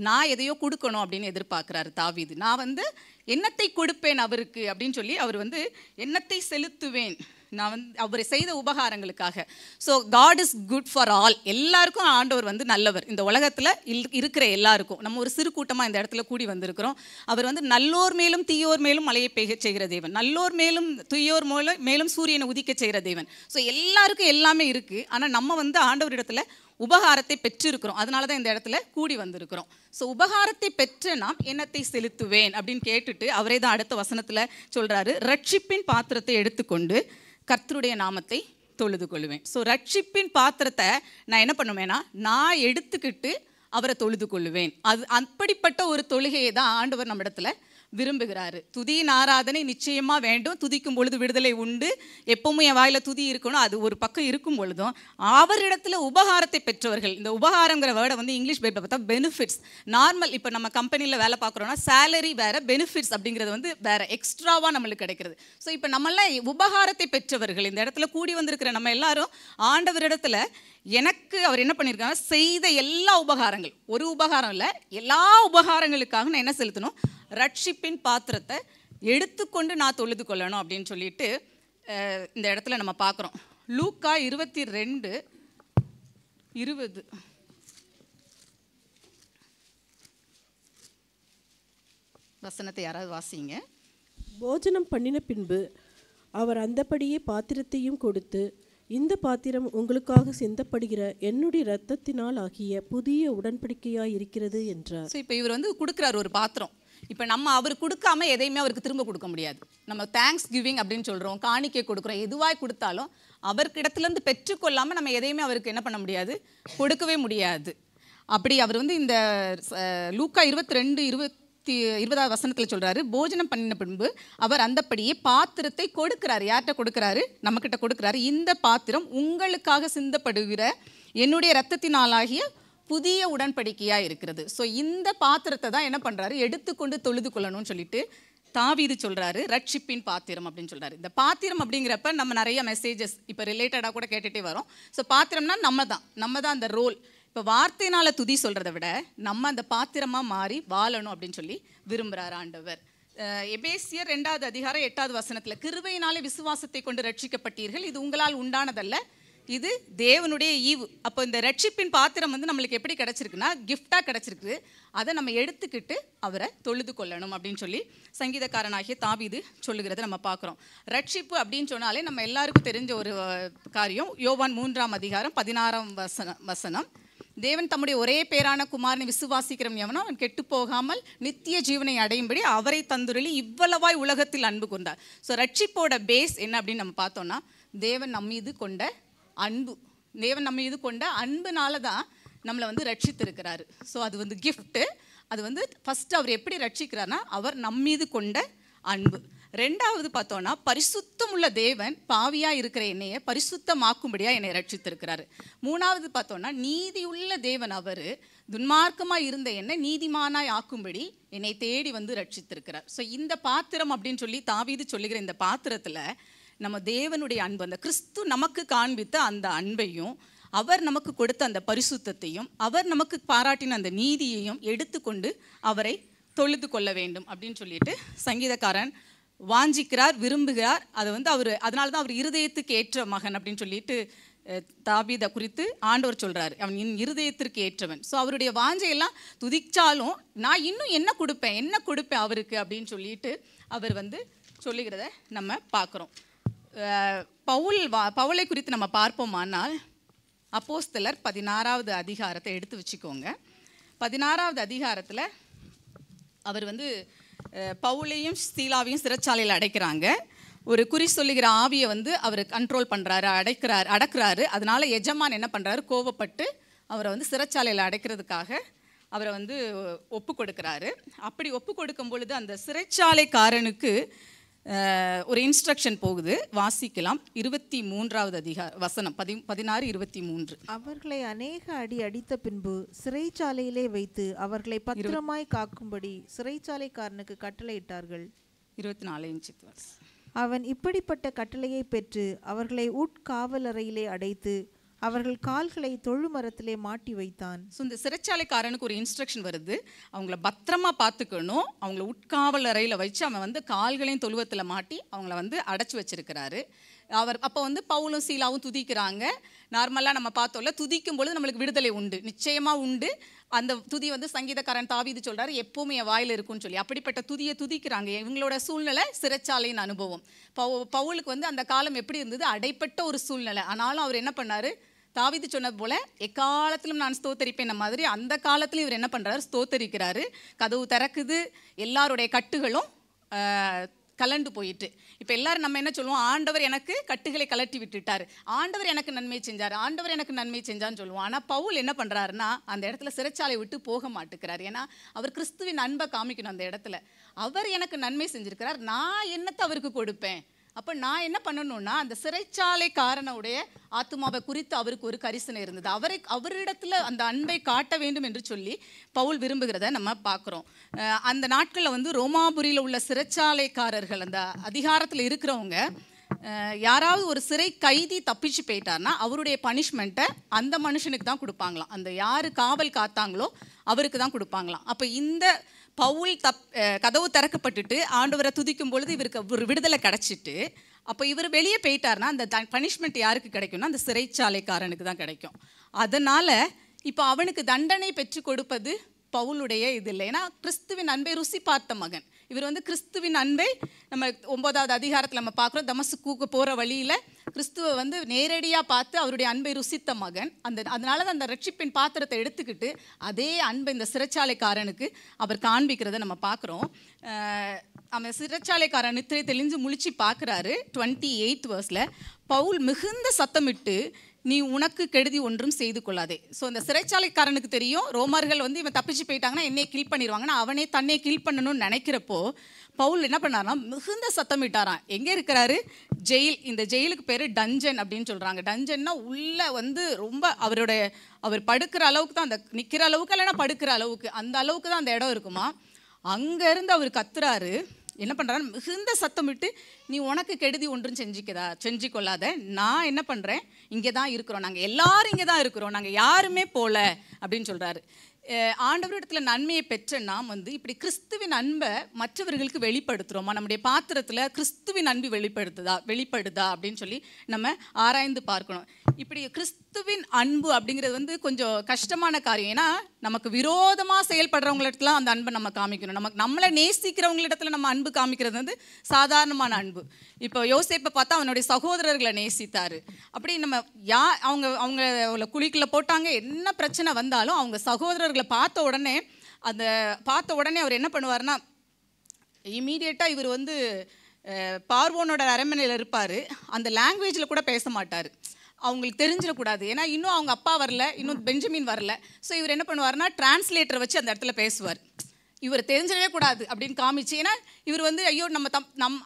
Speaker 4: நான் எதையோ கொடுக்கணும் அப்படின்னு எதிர்பார்க்குறாரு தாவீது. நான் வந்து எண்ணத்தை கொடுப்பேன் அவருக்கு அப்படின்னு சொல்லி அவர் வந்து எண்ணத்தை செலுத்துவேன், நான் வந்து அவரை செய்த உபகாரங்களுக்காக. So God is good for all. எல்லாருக்கும் ஆண்டவர் வந்து நல்லவர். இந்த உலகத்தில் இருக்கிற எல்லாருக்கும் நம்ம ஒரு சிறு கூட்டமாக இந்த இடத்துல கூடி வந்திருக்கிறோம். அவர் வந்து நல்லோர் மேலும் தீயோர் மேலும் மழையை பெய்ய செய்கிற தேவன், நல்லோர் மேலும் தீயோர் மேலும் சூரியனை உதிக்க செய்கிற தேவன். ஸோ எல்லாருக்கும் எல்லாமே இருக்குது. ஆனால் நம்ம வந்து ஆண்டவரிடத்துல உபகாரத்தை பெற்றிருக்கிறோம், அதனால தான் இந்த இடத்துல கூடி வந்திருக்கிறோம். ஸோ உபகாரத்தை பெற்ற நாம் எண்ணத்தை செலுத்துவேன் அப்படின்னு கேட்டுட்டு அவரே தான் அடுத்த வசனத்தில் சொல்கிறாரு, ரட்சிப்பின் பாத்திரத்தை எடுத்துக்கொண்டு கர்த்தருடைய நாமத்தை தொழுது கொள்வேன். ஸோ ரட்சிப்பின் பாத்திரத்தை நான் என்ன பண்ணுவேன்னா, நான் எடுத்துக்கிட்டு அவரை தொழுது கொள்வேன். அது அப்படிப்பட்ட ஒரு தொழுகையை தான் ஆண்டவர் நம்ம இடத்துல விரும்புகிறாரு. துதியின் ஆராதனை நிச்சயமாக வேண்டும். துதிக்கும் பொழுது விடுதலை உண்டு. எப்பவுமே என் வாயில் துதி இருக்கணும், அது ஒரு பக்கம் இருக்கும் பொழுதும் அவரிடத்துல உபகாரத்தை பெற்றவர்கள். இந்த உபகாரங்கிற வேர்டை வந்து இங்கிலீஷ் பைபிளில் பார்த்தா பெனிஃபிட்ஸ். நார்மல் இப்போ நம்ம கம்பெனியில் வேலை பார்க்குறோன்னா சேலரி வேறு, பெனிஃபிட்ஸ் அப்படிங்கிறது வந்து வேறு, எக்ஸ்ட்ராவாக நம்மளுக்கு கிடைக்கிறது. ஸோ இப்போ நம்மளாம் உபகாரத்தை பெற்றவர்கள். இந்த இடத்துல கூடி வந்திருக்கிற நம்ம எல்லாரும் ஆண்டவரிடத்துல எனக்கு அவர் என்ன பண்ணியிருக்காங்க, செய்த எல்லா உபகாரங்கள், ஒரு உபகாரம் இல்லை, எல்லா உபகாரங்களுக்காக நான் என்ன செலுத்தணும், ரட்சிப்பின் பாத்திரத்தை எடுத்துக்கொண்டு நான் தொழுது கொள்ளணும் அப்படின்னு சொல்லிட்டு இந்த இடத்துல நம்ம பார்க்குறோம். லூக்கா 22:20 வசனத்தை யாராவது வாசிங்க.
Speaker 6: போஜனம் பண்ணின பின்பு அவர் அந்தபடியே பாத்திரத்தையும் கொடுத்து, இந்த பாத்திரம் உங்களுக்காக சிந்தப்படுகிற என்னுடைய இரத்தத்தினால் ஆகிய புதிய உடன்படிக்கையாய் இருக்கிறது என்றார்.
Speaker 4: ஸோ இப்போ இவர் வந்து கொடுக்குறாரு ஒரு பாத்திரம். இப்போ நம்ம அவர் கொடுக்காம எதையுமே அவருக்கு திரும்ப கொடுக்க முடியாது. நம்ம தேங்க்ஸ் கிவிங் அப்படின்னு சொல்கிறோம், காணிக்கை கொடுக்குறோம், எதுவாய் கொடுத்தாலும் அவர்கிடத்துலேருந்து பெற்றுக்கொள்ளாமல் நம்ம எதையுமே அவருக்கு என்ன பண்ண முடியாது, கொடுக்கவே முடியாது. அப்படி அவர் வந்து இந்த லூக்கா 22:20 வசனத்தில் சொல்கிறாரு, போஜனம் பண்ணின பின்பு அவர் அந்தப்படியே பாத்திரத்தை கொடுக்கிறாரு. யார்கிட்ட கொடுக்குறாரு? நம்மக்கிட்ட கொடுக்குறாரு. இந்த பாத்திரம் உங்களுக்காக சிந்தப்படுகிற என்னுடைய இரத்தத்தினாலாகிய புதிய உடன்படிக்கையாக இருக்கிறது. ஸோ இந்த பாத்திரத்தை தான் என்ன பண்ணுறாரு, எடுத்துக்கொண்டு தொழுது கொள்ளணும்னு சொல்லிட்டு தாவீது சொல்கிறாரு, ரட்சிப்பின் பாத்திரம் அப்படின்னு சொல்கிறாரு. இந்த பாத்திரம் அப்படிங்கிறப்ப நம்ம நிறைய மெசேஜஸ் இப்போ ரிலேட்டடாக கூட கேட்டுகிட்டே வரோம். ஸோ பாத்திரம்னா நம்ம தான் அந்த ரோல். இப்போ வார்த்தையினால் துதி சொல்கிறத விட நம்ம அந்த பாத்திரமாக மாறி வாழணும் அப்படின்னு சொல்லி விரும்புகிறார் ஆண்டவர். எபேசியர் 2:8 வசனத்தில், கிருபையினாலே விசுவாசத்தை கொண்டு ரட்சிக்கப்பட்டீர்கள், இது உங்களால் உண்டானதல்ல, இது தேவனுடைய ஈவு. அப்போ இந்த ரட்சிப்பின் பாத்திரம் வந்து நம்மளுக்கு எப்படி கிடச்சிருக்குன்னா கிஃப்டாக கிடச்சிருக்கு. அதை நம்ம எடுத்துக்கிட்டு அவரை தொழுது கொள்ளணும் அப்படின்னு சொல்லி சங்கீதக்காரனாகிய தாவீது சொல்லுகிறத நம்ம பார்க்குறோம். ரட்சிப்பு அப்படின்னு சொன்னாலே நம்ம எல்லாருக்கும் தெரிஞ்ச ஒரு காரியம். யோவான் 3:16 வசனம், தேவன் தம்முடைய ஒரே பேரான குமாரனை விசுவாசிக்கிறவன் எவனோ அவன் கெட்டு போகாமல் நித்திய ஜீவனை அடையும்படி அவரை தந்துருளி இவ்வளவாய் உலகத்தில் அன்பு கொண்டார். ஸோ ரட்சிப்போட பேஸ் என்ன அப்படின்னு நம்ம பார்த்தோம்னா தேவன் நம்மீது கொண்ட அன்பு. தேவன் நம்மீது கொண்ட அன்புனால தான் நம்மளை வந்து ரட்சித்திருக்கிறாரு. ஸோ அது வந்து கிஃப்ட்டு. அது வந்து ஃபஸ்ட்டு அவர் எப்படி ரட்சிக்கிறார்னா அவர் நம்மீது கொண்ட அன்பு. ரெண்டாவது பார்த்தோன்னா பரிசுத்தம் உள்ள தேவன் பாவியாக இருக்கிற என்னையை பரிசுத்தமாக்கும்படியாக என்னை ரட்சித்திருக்கிறாரு. மூணாவது பார்த்தோன்னா நீதியுள்ள தேவன் அவர் துன்மார்க்கமாக இருந்த என்னை நீதிமானாய் ஆக்கும்படி என்னை தேடி வந்து ரட்சித்திருக்கிறார். ஸோ இந்த பாத்திரம் அப்படின்னு சொல்லி தாவீது சொல்லுகிற இந்த பாத்திரத்தில் நம்ம தேவனுடைய அன்பு, அந்த கிறிஸ்து நமக்கு காண்பித்த அந்த அன்பையும் அவர் நமக்கு கொடுத்த அந்த பரிசுத்தத்தையும் அவர் நமக்கு பாராட்டின அந்த நீதியையும் எடுத்துக்கொண்டு அவரை தொழுது கொள்ள வேண்டும் அப்படின்னு சொல்லிட்டு சங்கீதக்காரன் வாஞ்சிக்கிறார், விரும்புகிறார். அதை வந்து அதனால தான் அவர் இருதயத்துக்கு ஏற்ற மகன் அப்படின்னு சொல்லிட்டு தாவீதை குறித்து ஆண்டவர் சொல்கிறார், அவன் இருதயத்திற்கு ஏற்றவன். ஸோ அவருடைய வாஞ்சையெல்லாம் துதிச்சாலும் நான் இன்னும் என்ன கொடுப்பேன் அவருக்கு அப்படின்னு சொல்லிட்டு அவர் வந்து சொல்லுகிறத நம்ம பார்க்குறோம். பவுலை குறித்து நம்ம பார்ப்போமானால் அப்போஸ்தலர் 16வது அதிகாரத்தை எடுத்து வச்சுக்கோங்க. 16வது அதிகாரத்தில் அவர் வந்து பவுலையும் சீலாவையும் சிறைச்சாலையில் அடைக்கிறாங்க. ஒரு குறி சொல்லுகிற ஆவியை வந்து அவர் கண்ட்ரோல் பண்ணுறாரு, அடக்குறாரு. அதனால எஜமான் என்ன பண்ணுறாரு, கோவப்பட்டு அவரை வந்து சிறைச்சாலையில் அடைக்கிறதுக்காக அவரை வந்து ஒப்பு கொடுக்குறாரு. அப்படி ஒப்பு கொடுக்கும் பொழுது அந்த சிறைச்சாலைக்காரனுக்கு ஒரு இன்ஸ்ட்ரக்ஷன் போகுது, வாசிக்கலாம். 23வது வசனம் 16:23.
Speaker 5: அவர்களை அநேக அடி அடித்த பின்பு சிறைச்சாலையிலே வைத்து அவர்களை பத்திரமாய் காக்கும்படி சிறைச்சாலைக்காரனுக்கு கட்டளையிட்டார்கள்.
Speaker 4: 24
Speaker 5: அவன் இப்படிப்பட்ட கட்டளையை பெற்று அவர்களை உட்காவலறையிலே அடைத்து அவர்கள் கால்களை தொழுமரத்திலே மாட்டி வைத்தான்.
Speaker 4: ஸோ இந்த சிறைச்சாலைக்காரனுக்கு ஒரு இன்ஸ்ட்ரக்ஷன் வருது, அவங்கள பத்திரமா பார்த்துக்கணும், அவங்கள உட்காவல் அறையில் வச்சு அவன் வந்து கால்களையும் தொழுவத்தில் மாட்டி அவங்கள வந்து அடைச்சி வச்சிருக்கிறாரு. அவர் அப்போ வந்து பவுலும் சீலாவும் துதிக்கிறாங்க. நார்மலாக நம்ம பார்த்தோம்ல, துதிக்கும் பொழுது நம்மளுக்கு விடுதலை உண்டு, நிச்சயமாக உண்டு. அந்த துதி வந்து சங்கீதக்காரன் தாவீது சொல்கிறாரு எப்போவுமே என் வாயில் இருக்குன்னு சொல்லி. அப்படிப்பட்ட துதியை துதிக்கிறாங்க. இவங்களோட சூழ்நிலை சிறைச்சாலையின் அனுபவம். பவுலுக்கு வந்து அந்த காலம் எப்படி இருந்தது, அடைப்பட்ட ஒரு சூழ்நிலை. ஆனாலும் அவர் என்ன பண்ணார், தாவீது சொன்னது போல எக்காலத்திலும் நான் ஸ்தோத்தரிப்பேன் மாதிரி அந்த காலத்திலும் இவர் என்ன பண்ணுறாரு, ஸ்தோத்தரிக்கிறாரு. கதவு திறக்குது, எல்லாருடைய கட்டுகளும் கலண்டு போயிட்டு. இப்போ எல்லாரும் நம்ம என்ன சொல்லுவோம், ஆண்டவர் எனக்கு கட்டுகளை கலட்டி விட்டுட்டார், ஆண்டவர் எனக்கு நன்மை செஞ்சார், ஆண்டவர் எனக்கு நன்மை செஞ்சான்னு சொல்லுவோம். ஆனால் பவுல் என்ன பண்ணுறாருன்னா அந்த இடத்துல சிறைச்சாலை விட்டு போக மாட்டுக்கிறார். ஏன்னா அவர் கிறிஸ்துவின் அன்பை காமிக்கணும் அந்த இடத்துல. அவர் எனக்கு நன்மை செஞ்சிருக்கிறார், நான் என்னத்தை அவருக்கு கொடுப்பேன். அப்போ நான் என்ன பண்ணணும்னா அந்த சிறைச்சாலைக்காரனுடைய ஆத்துமாவை குறித்து அவருக்கு ஒரு கரிசனை இருந்தது. அவரிடத்துல அந்த அன்பை காட்ட வேண்டும் என்று சொல்லி பவுல் விரும்புகிறத நம்ம பார்க்குறோம். அந்த நாட்களில் வந்து ரோமாபுரியில் உள்ள சிறைச்சாலைக்காரர்கள், அந்த அதிகாரத்தில் இருக்கிறவங்க, யாராவது ஒரு சிறை கைதி தப்பிச்சு போயிட்டார்னா அவருடைய பனிஷ்மெண்ட்டை அந்த மனுஷனுக்கு தான் கொடுப்பாங்களாம். அந்த யார் காவல் காத்தாங்களோ அவருக்கு தான் கொடுப்பாங்களாம். அப்போ இந்த பவுல் கதவு திறக்கப்பட்டுட்டு ஆண்டவரை துதிக்கும் பொழுது இவருக்கு ஒரு விடுதலை கிடச்சிட்டு, அப்போ இவர் வெளியே போயிட்டார்னா அந்த பனிஷ்மெண்ட் யாருக்கு கிடைக்கும்னா அந்த சிறைச்சாலைக்காரனுக்கு தான் கிடைக்கும். அதனால் இப்போ அவனுக்கு தண்டனை பெற்று கொடுப்பது பவுலுடைய இது இல்லை. ஏன்னா கிறிஸ்துவின் அன்பை ருசி பார்த்த மகன் இவர் வந்து கிறிஸ்துவின் அன்பை நம்ம 9வது அதிகாரத்தில் நம்ம பார்க்குறோம். தமஸ்குக்கு போகிற வழியில் கிறிஸ்துவை வந்து நேரடியாக பார்த்து அவருடைய அன்பை ருசித்த மகன். அதனால தான் அந்த ரட்சிப்பின் பாத்திரத்தை எடுத்துக்கிட்டு அதே அன்பை இந்த சிறைச்சாலைக்காரனுக்கு அவர் காண்பிக்கிறத நம்ம பார்க்குறோம். அவன் சிறைச்சாலைக்காரன் நித்திரை தெளிஞ்சு முழிச்சு பார்க்குறாரு. 28th verse பவுல் மிகுந்த சத்தமிட்டு, நீ உனக்கு கெடுதி ஒன்றும் செய்து கொள்ளாதே. ஸோ இந்த சிறைச்சாலைக்காரனுக்கு தெரியும், ரோமர்கள் வந்து இவன் தப்பிச்சு போயிட்டாங்கன்னா என்னை கில் பண்ணிடுவாங்கன்னா அவனே தன்னை கில் பண்ணணும்னு நினைக்கிறப்போ பவுல் என்ன பண்ணாராம், மிகுந்த சத்தமிட்டாராம். எங்கே இருக்கிறாரு? ஜெயில். இந்த ஜெயிலுக்கு பேர் டஞ்சன் அப்படின்னு சொல்கிறாங்க. டஞ்சன்னா உள்ளே வந்து ரொம்ப அவர் படுக்கிற அளவுக்கு தான், அந்த நிற்கிற அளவுக்கு இல்லைன்னா படுக்கிற அளவுக்கு, அந்த அளவுக்கு தான் அந்த இடம் இருக்குமா. அங்கேருந்து அவர் கத்துறாரு. என்ன பண்ணுறாரு? மிகுந்த சத்தமிட்டு, நீ உனக்கு கெடுதி ஒன்றும் செஞ்சு கொள்ளாத, நான் என்ன பண்ணுறேன், இங்கே தான் இருக்கிறோம், நாங்கள் எல்லாரும் இங்கே தான் இருக்கிறோம், நாங்கள் யாருமே போல அப்படின்னு சொல்கிறாரு. ஆண்டவரிடத்தில் நன்மையை பெற்ற நாம் வந்து இப்படி கிறிஸ்துவின் அன்பை மற்றவர்களுக்கு வெளிப்படுத்துகிறோமா? நம்முடைய பாத்திரத்தில் கிறிஸ்துவின் அன்பு வெளிப்படுதா அப்படின்னு சொல்லி நம்ம ஆராய்ந்து பார்க்கணும். இப்படி கிறிஸ்துவின் அன்பு அப்படிங்கிறது வந்து கொஞ்சம் கஷ்டமான காரியம். ஏன்னா நமக்கு விரோதமாக செயல்படுறவங்களிடத்துல அந்த அன்பை நம்ம காமிக்கணும். நம்மளை நேசிக்கிறவங்களிடத்துல நம்ம அன்பு காமிக்கிறது வந்து சாதாரணமான அன்பு. இப்போ யோசேப்பை பார்த்தா அவனுடைய சகோதரர்களை நேசித்தார். அப்படி நம்ம அவங்க குழிக்குள்ள போட்டாங்க, என்ன பிரச்சனை வந்தாலும் அவங்க சகோதரர்களை பார்த்த உடனே அவர் என்ன பண்ணுவார்னா, இமீடியட்டாக இவர் வந்து பார்வோனோட அரண்மனையில் இருப்பார், அந்த லாங்குவேஜில் கூட பேச மாட்டார், அவங்களுக்கு தெரிஞ்சிடக்கூடாது. ஏன்னா இன்னும் அவங்க அப்பா வரல, இன்னும் பெஞ்சமின் வரல. ஸோ இவர் என்ன பண்ணுவார்னா டிரான்ஸ்லேட்டரை வச்சு அந்த இடத்துல பேசுவார், இவர் தெரிஞ்சிடவே கூடாது அப்படின்னு காமிச்சு. ஏன்னா இவர் வந்து ஐயோ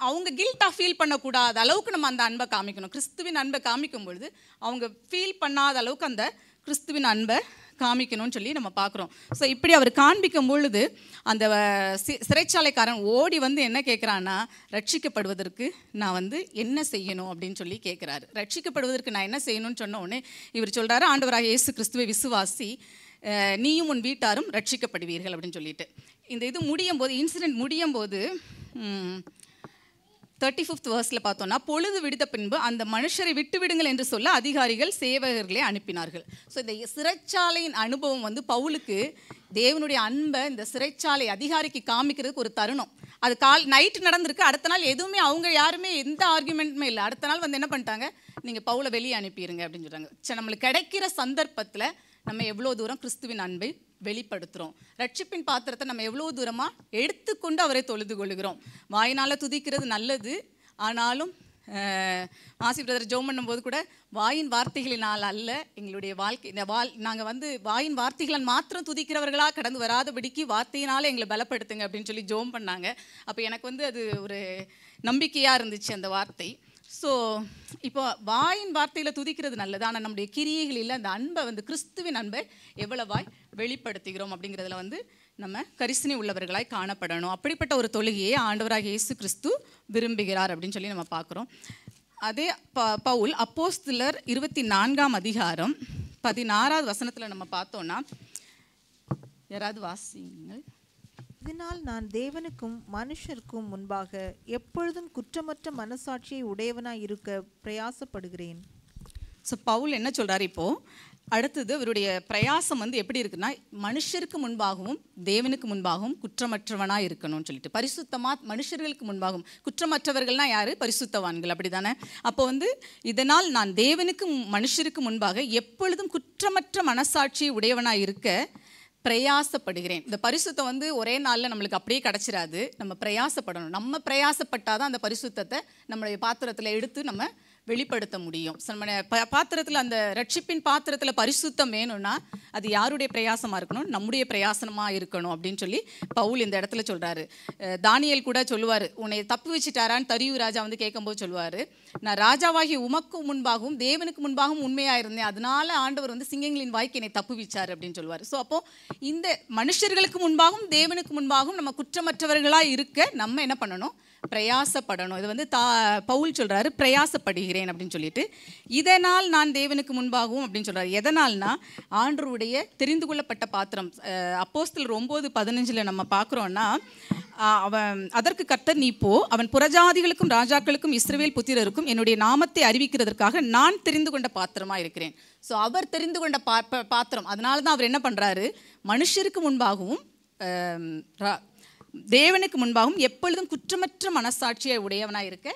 Speaker 4: அவங்க கில்ட்டாக ஃபீல் பண்ணக்கூடாத அளவுக்கு நம்ம அந்த அன்பை காமிக்கணும். கிறிஸ்துவின் அன்பை காமிக்கும் பொழுது அவங்க ஃபீல் பண்ணாத அளவுக்கு அந்த கிறிஸ்துவின் அன்பை காமிக்கணும்னு சொல்லி நம்ம பார்க்குறோம். ஸோ இப்படி அவர் காண்பிக்கும் பொழுது அந்த சிறைச்சாலைக்காரன் ஓடி வந்து என்ன கேட்குறான்னா, ரட்சிக்கப்படுவதற்கு நான் வந்து என்ன செய்யணும் அப்படின்னு சொல்லி கேட்குறாரு. ரட்சிக்கப்படுவதற்கு நான் என்ன செய்யணும்னு சொன்ன உடனே இவர் சொல்கிறாரு, ஆண்டவராக இயேசு கிறிஸ்துவை விசுவாசி, நீயும் உன் வீட்டாரும் ரட்சிக்கப்படுவீர்கள் அப்படின்னு சொல்லிட்டு. இந்த இது முடியும் போது, இன்சிடென்ட் முடியும் போது 35th verse பார்த்தோன்னா, பொழுது விடுத்த பின்பு அந்த மனுஷரை விட்டு விடுங்கள் என்று சொல்ல அதிகாரிகள் சேவகர்களை அனுப்பினார்கள். ஸோ இந்த சிறைச்சாலையின் அனுபவம் வந்து பவுலுக்கு தேவனுடைய அன்பை இந்த சிறைச்சாலை அதிகாரிக்கு காமிக்கிறதுக்கு ஒரு தருணம். அது நைட்டு நடந்திருக்கு. அடுத்த நாள் எதுவுமே அவங்க யாருமே எந்த ஆர்குமெண்ட்டுமே இல்லை. அடுத்த நாள் வந்து என்ன பண்ணிட்டாங்க, நீங்கள் பவுலை வெளியே அனுப்பிடுங்க அப்படின்னு சொல்கிறாங்க. சரி, நம்மளுக்கு கிடைக்கிற சந்தர்ப்பத்தில் நம்ம எவ்வளோ தூரம் கிறிஸ்துவின் அன்பை வெளிப்படுத்துகிறோம், ரட்சிப்பின் பாத்திரத்தை நம்ம எவ்வளோ தூரமாக எடுத்துக்கொண்டு அவரை தொழுது கொள்கிறோம். வாயினால் துதிக்கிறது நல்லது, ஆனாலும் ஆசி பிரதர் ஜோம் பண்ணும்போது கூட வாயின் வார்த்தைகளினால் அல்ல எங்களுடைய வாழ்க்கை, நாங்கள் வந்து வாயின் வார்த்தைகளால் மாத்திரம் துதிக்கிறவர்களாக கடந்து வராதபடிக்கு வார்த்தையினால எங்களை பலப்படுத்துங்க அப்படின்னு சொல்லி ஜோம் பண்ணாங்க. அப்போ எனக்கு வந்து அது ஒரு நம்பிக்கையாக இருந்துச்சு அந்த வார்த்தை. ஸோ இப்போ வாயின் வார்த்தையில் துதிக்கிறது நல்லது, ஆனால் நம்முடைய கிரியைகளில் அந்த அன்பை வந்து கிறிஸ்துவின் அன்பை எவ்வளவாய் வெளிப்படுத்துகிறோம் அப்படிங்கிறதுல வந்து நம்ம கரிசனை உள்ளவர்களாய் காணப்படணும். அப்படிப்பட்ட ஒரு தொழுகையை ஆண்டவராக இயேசு கிறிஸ்து விரும்புகிறார் அப்படின்னு சொல்லி நம்ம பார்க்குறோம். அதே பவுல் அப்போஸ்தலர் 24ஆம் அதிகாரம் 16வது வசனத்தில் நம்ம பார்த்தோன்னா, யாராவது வாசிங்கள்.
Speaker 5: இதனால் நான் தேவனுக்கும் மனுஷருக்கும் முன்பாக எப்பொழுதும் குற்றமற்ற மனசாட்சியை உடையவனாய் இருக்க பிரயாசப்படுகிறேன்.
Speaker 4: ஸோ பவுல் என்ன சொல்கிறார், இப்போது அடுத்தது அவருடைய பிரயாசம் வந்து எப்படி இருக்குன்னா, மனுஷருக்கு முன்பாகவும் தேவனுக்கு முன்பாகவும் குற்றமற்றவனாக இருக்கணும்னு சொல்லிட்டு, பரிசுத்தமாக மனுஷர்களுக்கு முன்பாகவும், குற்றமற்றவர்கள்னால் யார், பரிசுத்தவான்கள், அப்படி தானே. அப்போ வந்து இதனால் நான் தேவனுக்கு மனுஷருக்கு முன்பாக எப்பொழுதும் குற்றமற்ற மனசாட்சியை உடையவனாக இருக்க பிரயாசப்படுகிறேன். இந்த பரிசுத்தம் வந்து ஒரே நாளில் நம்மளுக்கு அப்படியே கிடச்சிடாது, நம்ம பிரயாசப்படணும். நம்ம பிரயாசப்பட்டால் அந்த பரிசுத்தத்தை நம்மளுடைய பாத்திரத்தில் எடுத்து நம்ம வெளிப்படுத்த முடியும். நம்ம பாத்திரத்தில், அந்த ரட்சிப்பின் பாத்திரத்தில் பரிசுத்தம் வேணும்னா அது யாருடைய பிரயாசமாக இருக்கணும், நம்முடைய பிரயாசனமாக இருக்கணும் அப்படின்னு சொல்லி பவுல் இந்த இடத்துல சொல்கிறாரு. தானியேல் கூட சொல்லுவார், உன்னை தப்பு வச்சுட்டாரான்னு தரியு ராஜா வந்து கேட்கும்போது சொல்லுவார், நான் ராஜாவாகி உமக்கு முன்பாகவும் தேவனுக்கு முன்பாகவும் உண்மையாக இருந்தேன், அதனால ஆண்டவர் வந்து சிங்கங்களின் வாய்க்கு என்னை தப்பு வச்சார் அப்படின்னு சொல்லுவார். ஸோ அப்போது இந்த மனுஷர்களுக்கு முன்பாகவும் தேவனுக்கு முன்பாகவும் நம்ம குற்றமற்றவர்களாக இருக்க நம்ம என்ன பண்ணணும், பிரயாசப்படணும். இது வந்து பவுல் சொல்கிறாரு, பிரயாசப்படுகிறேன் அப்படின்னு சொல்லிட்டு. இதனால் நான் தேவனுக்கு முன்பாகவும் அப்படின்னு சொல்கிறார். எதனால்னா ஆண்டவருடைய தெரிந்து கொள்ளப்பட்ட பாத்திரம். அப்போஸ்தலர் 9:15 நம்ம பார்க்குறோன்னா, அவன் அதற்கு கர்த்தர், நீ போ, அவன் புறஜாதிகளுக்கும் ராஜாக்களுக்கும் இஸ்ரவேல் புத்திரருக்கும் என்னுடைய நாமத்தை அறிவிக்கிறதற்காக நான் தெரிந்து கொண்ட பாத்திரமாக இருக்கிறேன். ஸோ அவர் தெரிந்து கொண்ட பாத்திரம். அதனால தான் அவர் என்ன பண்ணுறாரு, மனுஷருக்கு முன்பாகவும் தேவனுக்கு முன்பாகவும் எப்பொழுதும் குற்றமற்ற மனசாட்சியை உடையவனாக இருக்க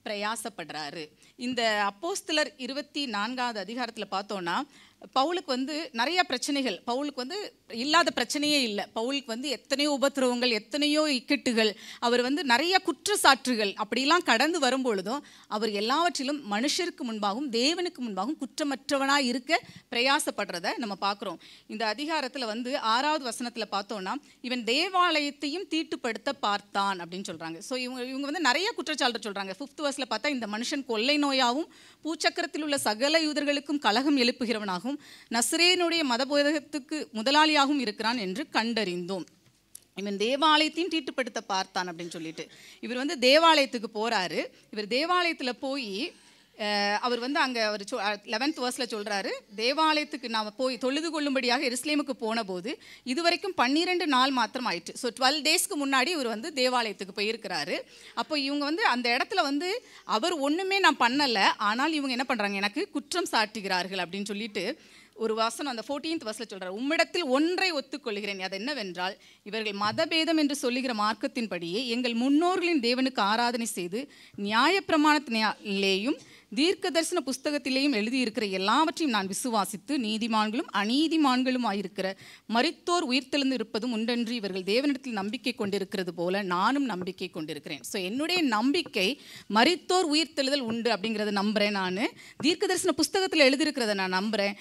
Speaker 4: பிரயாசப்படுறாரு. இந்த அப்போஸ்தலர் 24வது அதிகாரத்தில் பார்த்தோன்னா பவுலுக்கு வந்து நிறைய பிரச்சனைகள், பவுலுக்கு வந்து இல்லாத பிரச்சனையே இல்லை. பவுலுக்கு வந்து எத்தனையோ உபத்திரவங்கள், எத்தனையோ இக்கட்டுகள், அவர் வந்து நிறைய குற்றச்சாட்டுகள் அப்படிலாம் கடந்து வரும்பொழுதும் அவர் எல்லாவற்றிலும் மனுஷருக்கு முன்பாகவும் தேவனுக்கு முன்பாகவும் குற்றமற்றவனாக இருக்க பிரயாசப்படுறத நம்ம பார்க்குறோம். இந்த அதிகாரத்தில் வந்து 6வது வசனத்தில் பார்த்தோன்னா இவன் தேவாலயத்தையும் தீட்டுப்படுத்த பார்த்தான் அப்படின்னு சொல்கிறாங்க. ஸோ இவங்க வந்து நிறைய குற்றச்சாட்டு சொல்கிறாங்க. 5th verseல பார்த்தா இந்த மனுஷன் கொள்ளை நோயாகவும் பூச்சக்கரத்தில் உள்ள சகல யூதர்களுக்கும் கலகம் எழுப்புகிறவனாகவும் நசரேயனுடைய மதபோதகத்துக்கு முதலாளியாகவும் இருக்கிறான் என்று கண்டறிந்தோம். இவன் தேவாலயத்தையும் தீட்டுப்படுத்த பார்த்தான் அப்படின்னு சொல்லிட்டு இவர் வந்து தேவாலயத்துக்கு போகிறாரு. இவர் தேவாலயத்தில் போய் அவர் வந்து அங்கே அவர் 11th verseல சொல்கிறாரு, தேவாலயத்துக்கு நாம் போய் தொழுது கொள்ளும்படியாக எருசலேமுக்கு போன போது இதுவரைக்கும் 12 நாள் மாத்திரம் ஆயிடுச்சு. ஸோ 12 daysக்கு முன்னாடி இவர் வந்து தேவாலயத்துக்கு போயிருக்கிறாரு. அப்போ இவங்க வந்து அந்த இடத்துல வந்து அவர் ஒன்றுமே நான் பண்ணலை, ஆனால் இவங்க என்ன பண்ணுறாங்க, எனக்கு குற்றம் சாட்டுகிறார்கள் அப்படின்னு சொல்லிட்டு ஒரு வசனம் அந்த 14th verseல சொல்கிறார், உம்மிடத்தில் ஒன்றை ஒத்துக்கொள்கிறேன், அது என்னவென்றால் இவர்கள் மதபேதம் என்று சொல்லுகிற மார்க்கத்தின்படியே எங்கள் முன்னோர்களின் தேவனுக்கு ஆராதனை செய்து நியாயப்பிரமாணத்திலேயும் தீர்க்க தரிசன புஸ்தகத்திலேயும் எழுதியிருக்கிற எல்லாவற்றையும் நான் விசுவாசித்து நீதிமான்களும் அநீதிமான்களும் ஆயிருக்கிற மரித்தோர் உயிர்த்தெழுந்து இருப்பதும் உண்டென்று இவர்கள் தேவனிடத்தில் நம்பிக்கை கொண்டிருக்கிறது போல நானும் நம்பிக்கை கொண்டிருக்கிறேன். ஸோ என்னுடைய நம்பிக்கை மரித்தோர் உயிர்த்தெழுதல் உண்டு அப்படிங்கிறத நம்புகிறேன். நான் தீர்க்க தரிசன புஸ்தகத்தில் எழுதியிருக்கிறத நான் நம்புகிறேன்,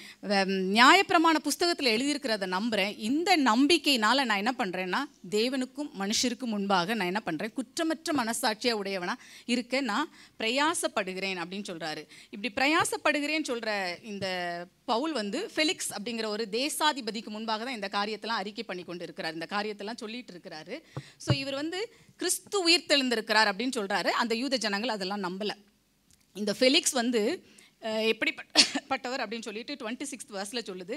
Speaker 4: நியாயப்பிரமாண புஸ்தகத்தில் எழுதியிருக்கிறத நம்புகிறேன். இந்த நம்பிக்கையினால் நான் என்ன பண்ணுறேன்னா தேவனுக்கும் மனுஷருக்கும் முன்பாக நான் என்ன பண்ணுறேன், குற்றமற்ற மனசாட்சியாக உடையவனா இருக்க நான் பிரயாசப்படுகிறேன் அப்படின்னு சொல்கிறேன். இப்படி பிரயாசப்படுகிறேன்னு சொல்ற இந்த பவுல் வந்து ஃபெலிக்ஸ் அப்படிங்கிற ஒரு தேசாதிபதிக்கு முன்பாக தான் இந்த காரியத்தெல்லாம் அறிக்கை பண்ணி கொண்டு இருக்கிறார், இந்த காரியத்தெல்லாம் சொல்லிட்டு இருக்கிறாரு. ஸோ இவர் வந்து கிறிஸ்து உயிர்த்தெழுந்திருக்கிறார் அப்படின்னு சொல்றாரு. அந்த யூத ஜனங்கள் அதெல்லாம் நம்பல. இந்த ஃபெலிக்ஸ் வந்து எப்படிப்பட்டவர் அப்படின்னு சொல்லிட்டு 26th verseல சொல்லுது,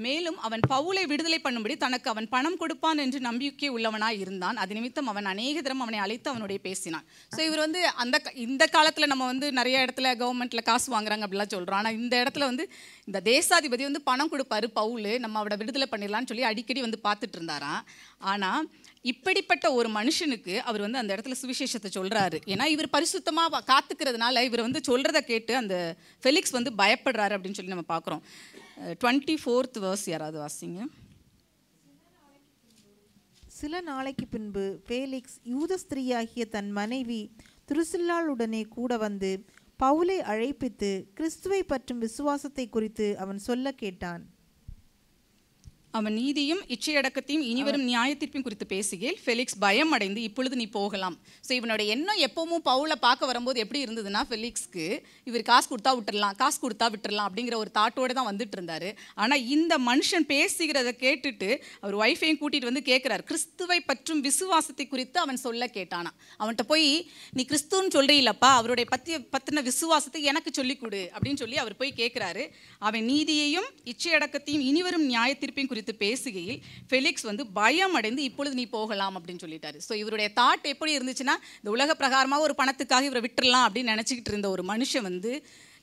Speaker 4: மேலும் அவன் பவுலை விடுதலை பண்ணும்படி தனக்கு அவன் பணம் கொடுப்பான் என்று நம்பிக்கை உள்ளவனாய் இருந்தான். அது நிமித்தம் அவன் அநேக தரம் அவனை அழைத்து அவனுடைய பேசினான். ஸோ இவர் வந்து இந்த காலத்தில் நம்ம வந்து நிறைய இடத்துல கவர்மெண்ட்டில் காசு வாங்குறாங்க அப்படிலாம் சொல்கிறோம். ஆனால் இந்த இடத்துல வந்து இந்த தேசாதிபதி வந்து பணம் கொடுப்பாரு, பவுல் நம்ம அவனை விடுதலை பண்ணிடலான்னு சொல்லி அடிக்கடி வந்து பார்த்துட்டு இருந்தாராம். ஆனால் இப்படிப்பட்ட ஒரு மனுஷனுக்கு அவர் வந்து அந்த இடத்துல சுவிசேஷத்தை சொல்கிறாரு. ஏன்னா இவர் பரிசுத்தமாக காத்துக்கிறதுனால இவர் வந்து சொல்கிறத கேட்டு அந்த ஃபெலிக்ஸ் வந்து பயப்படுறாரு அப்படின்னு சொல்லி நம்ம பார்க்குறோம். 24th verse யாராவது வாசிங்க.
Speaker 5: சில நாளைக்கு பின்பு ஃபேலிக்ஸ் யூத ஸ்திரீயாகிய தன் மனைவி துருசில்லாளுடனே கூட வந்து பவுலை அழைப்பித்து கிறிஸ்துவை பற்றும் விசுவாசத்தை குறித்து அவன் சொல்ல கேட்டான்.
Speaker 4: அவன் நீதியும் இச்சையடக்கத்தையும் இனிவரும் நியாயத்தீர்ப்பையும் குறித்து பேசுகையில் ஃபெலிக்ஸ் பயம் அடைந்து இப்பொழுது நீ போகலாம். ஸோ இவனுடைய எண்ணம் எப்பவும் பவுலை பார்க்க வரும்போது எப்படி இருந்ததுன்னா, ஃபெலிக்ஸ்க்கு இவர் காசு கொடுத்தா விட்டுறலாம் அப்படிங்கிற ஒரு தாட்டோடு தான் வந்துட்டு இருந்தார். ஆனால் இந்த மனுஷன் பேசுகிறத கேட்டுட்டு அவர் ஒய்ஃபையும் கூட்டிகிட்டு வந்து கேட்குறாரு, கிறிஸ்துவை பற்றும் விசுவாசத்தை குறித்து அவன் சொல்ல கேட்டானா. அவன்கிட்ட போய் நீ கிறிஸ்துன்னு சொல்கிறீங்களப்பா, அவருடைய பற்றின விசுவாசத்தை எனக்கு சொல்லிக் கொடு அப்படின்னு சொல்லி அவர் போய் கேட்குறாரு. அவன் நீதியையும் இச்சையடக்கத்தையும் இனிவரும் நியாயத்தீர்ப்பையும் குறித்து பேசுகையில் ஃபெலிக்ஸ் வந்து பயம் அடைந்து இப்பொழுது நீ போகலாம் அப்படின்னு சொல்லிட்டாரு. ஸோ இவருடைய தாட் எப்படி இருந்துச்சுன்னா, இந்த உலக பிரகாரமாக ஒரு பணத்துக்காக இவரை விட்டுறலாம் அப்படின்னு நினச்சிக்கிட்டு இருந்த ஒரு மனுஷன் வந்து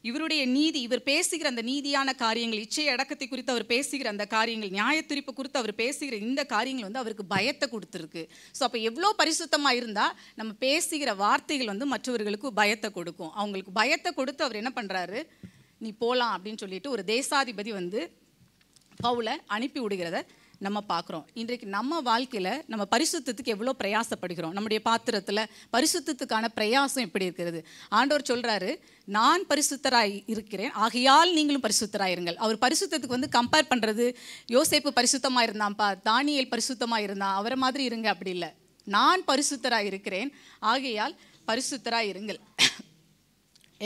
Speaker 4: இவருடைய நீதி, இவர் பேசுகிற அந்த நீதியான காரியங்கள், இச்சை அடக்கத்தை குறித்து அவர் பேசுகிற அந்த காரியங்கள், நியாயத்தீர்ப்பு குறித்து அவர் பேசுகிற இந்த காரியங்கள் வந்து அவருக்கு பயத்தை கொடுத்துருக்கு. ஸோ அப்போ எவ்வளோ பரிசுத்தமாக இருந்தால் நம்ம பேசுகிற வார்த்தைகள் வந்து மற்றவர்களுக்கு பயத்தை கொடுக்கும். அவங்களுக்கு பயத்தை கொடுத்து அவர் என்ன பண்ணுறாரு, நீ போகலாம் அப்படின்னு சொல்லிட்டு ஒரு தேசாதிபதி வந்து பவுலை அனுப்பி விடுகிறத நம்ம பார்க்குறோம். இன்றைக்கு நம்ம வாழ்க்கையில் நம்ம பரிசுத்தத்துக்கு எவ்வளோ பிரயாசப்படுகிறோம், நம்முடைய பாத்திரத்தில் பரிசுத்தத்துக்கான பிரயாசம் எப்படி இருக்கிறது. ஆண்டவர் சொல்கிறாரு, நான் பரிசுத்தராய் இருக்கிறேன் ஆகையால் நீங்களும் பரிசுத்தராக இருங்கள். அவர் பரிசுத்தத்துக்கு வந்து கம்பேர் பண்ணுறது, யோசேப்பு பரிசுத்தமாக இருந்தான்ப்பா, தானியேல் பரிசுத்தமாக இருந்தான், அவரை மாதிரி இருங்க அப்படி இல்லை. நான் பரிசுத்தராக இருக்கிறேன் ஆகையால் பரிசுத்தராக இருங்கள்.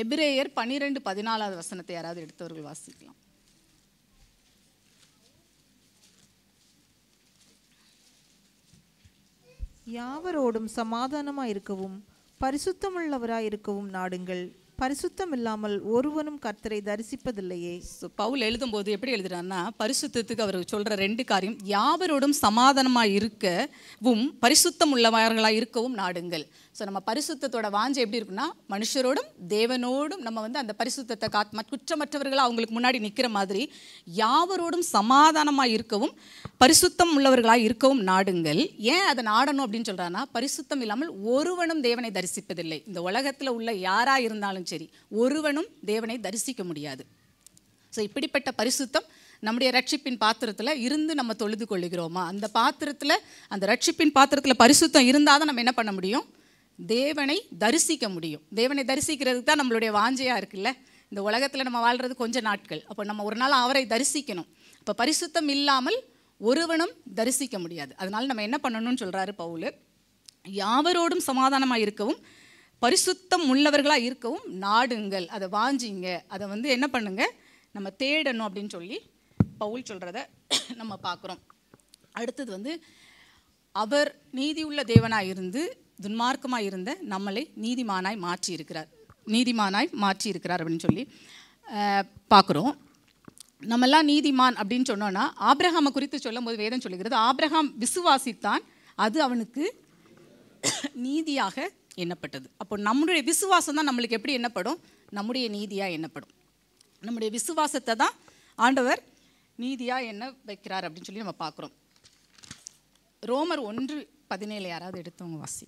Speaker 4: எபிரேயர் 12:14 வசனத்தை யாராவது எடுத்தவர்கள் வாசிக்கலாம்.
Speaker 5: யாவரோடும் சமாதானமாய் இருக்கவும் பரிசுத்தமுள்ளவராய் இருக்கவும் நாடுங்கள், பரிசுத்தம் இல்லாமல் ஒருவனும் கர்த்தரை தரிசிப்பதில்லையே.
Speaker 4: ஸோ பவுல் எழுதும்போது எப்படி எழுதுறாருன்னா, பரிசுத்தத்துக்கு அவர் சொல்கிற 2 காரியம், யாவரோடும் சமாதானமாக இருக்கவும் பரிசுத்தம் உள்ளவர்களாக இருக்கவும் நாடுங்கள். ஸோ நம்ம பரிசுத்தத்தோட வாஞ்சை எப்படி இருக்குன்னா, மனுஷரோடும் தேவனோடும் நம்ம வந்து அந்த பரிசுத்தத்தை குற்றமற்றவர்களாக அவங்களுக்கு முன்னாடி நிற்கிற மாதிரி யாவரோடும் சமாதானமாக இருக்கவும் பரிசுத்தம் உள்ளவர்களாக இருக்கவும் நாடுங்கள். ஏன் அதை நாடணும் அப்படின்னு சொல்கிறான்னா, பரிசுத்தம் இல்லாமல் ஒருவனும் தேவனை தரிசிப்பதில்லை. இந்த உலகத்தில் உள்ள யாராக இருந்தாலும் இருந்தாலும் சரி ஒருவனும் தேவனை தரிசிக்க முடியாது. ஸோ இப்படிப்பட்ட பரிசுத்தம் நம்முடைய ரட்சிப்பின் பாத்திரத்தில் இருந்து நம்ம தொழுது கொள்ளுகிறோமா? அந்த பாத்திரத்தில், அந்த ரட்சிப்பின் பாத்திரத்தில் பரிசுத்தம் இருந்தால் தான் நம்ம என்ன பண்ண முடியும்? தேவனை தரிசிக்க முடியும். தேவனை தரிசிக்கிறதுக்கு தான் நம்மளுடைய வாஞ்சையாக இருக்குல்ல. இந்த உலகத்தில் நம்ம வாழ்கிறது கொஞ்ச நாட்கள். அப்போ நம்ம ஒரு நாள் அவரை தரிசிக்கணும். அப்போ பரிசுத்தம் இல்லாமல் ஒருவனும் தரிசிக்க முடியாது. அதனால் நம்ம என்ன பண்ணணும்னு சொல்கிறாரு பவுல், யாவரோடும் சமாதானமாக இருக்கவும் பரிசுத்தம் உள்ளவர்களாக இருக்கவும் நாடுங்கள், அதை வாஞ்சிங்க, அதை என்ன பண்ணுங்க, நம்ம தேடணும் அப்படின்னு சொல்லி பவுல் சொல்கிறத நம்ம பார்க்குறோம். அடுத்தது அவர் நீதியுள்ள தேவனாய் இருந்து துன்மார்க்கமாக இருந்த நம்மளை நீதிமானாய் மாற்றி இருக்கிறார் அப்படின்னு சொல்லி பார்க்குறோம். நம்மெல்லாம் நீதிமான் அப்படின்னு சொன்னோன்னா ஆபிரகாமை குறித்து சொல்லும் போது வேதம் சொல்லுகிறது, ஆபிரகாம் விசுவாசித்தான், அது அவனுக்கு நீதியாக எண்ணப்பட்டது. அப்போ நம்முடைய விசுவாசம் தான் நம்மளுக்கு எப்படி எண்ணப்படும்? நம்முடைய நீதியாக எண்ணப்படும். நம்முடைய விசுவாசத்தை தான் ஆண்டவர் நீதியாக எண்ண வைக்கிறார் அப்படின்னு சொல்லி நம்ம பார்க்குறோம். ரோமர் 1:17 யாராவது எடுத்தவங்க வாசி.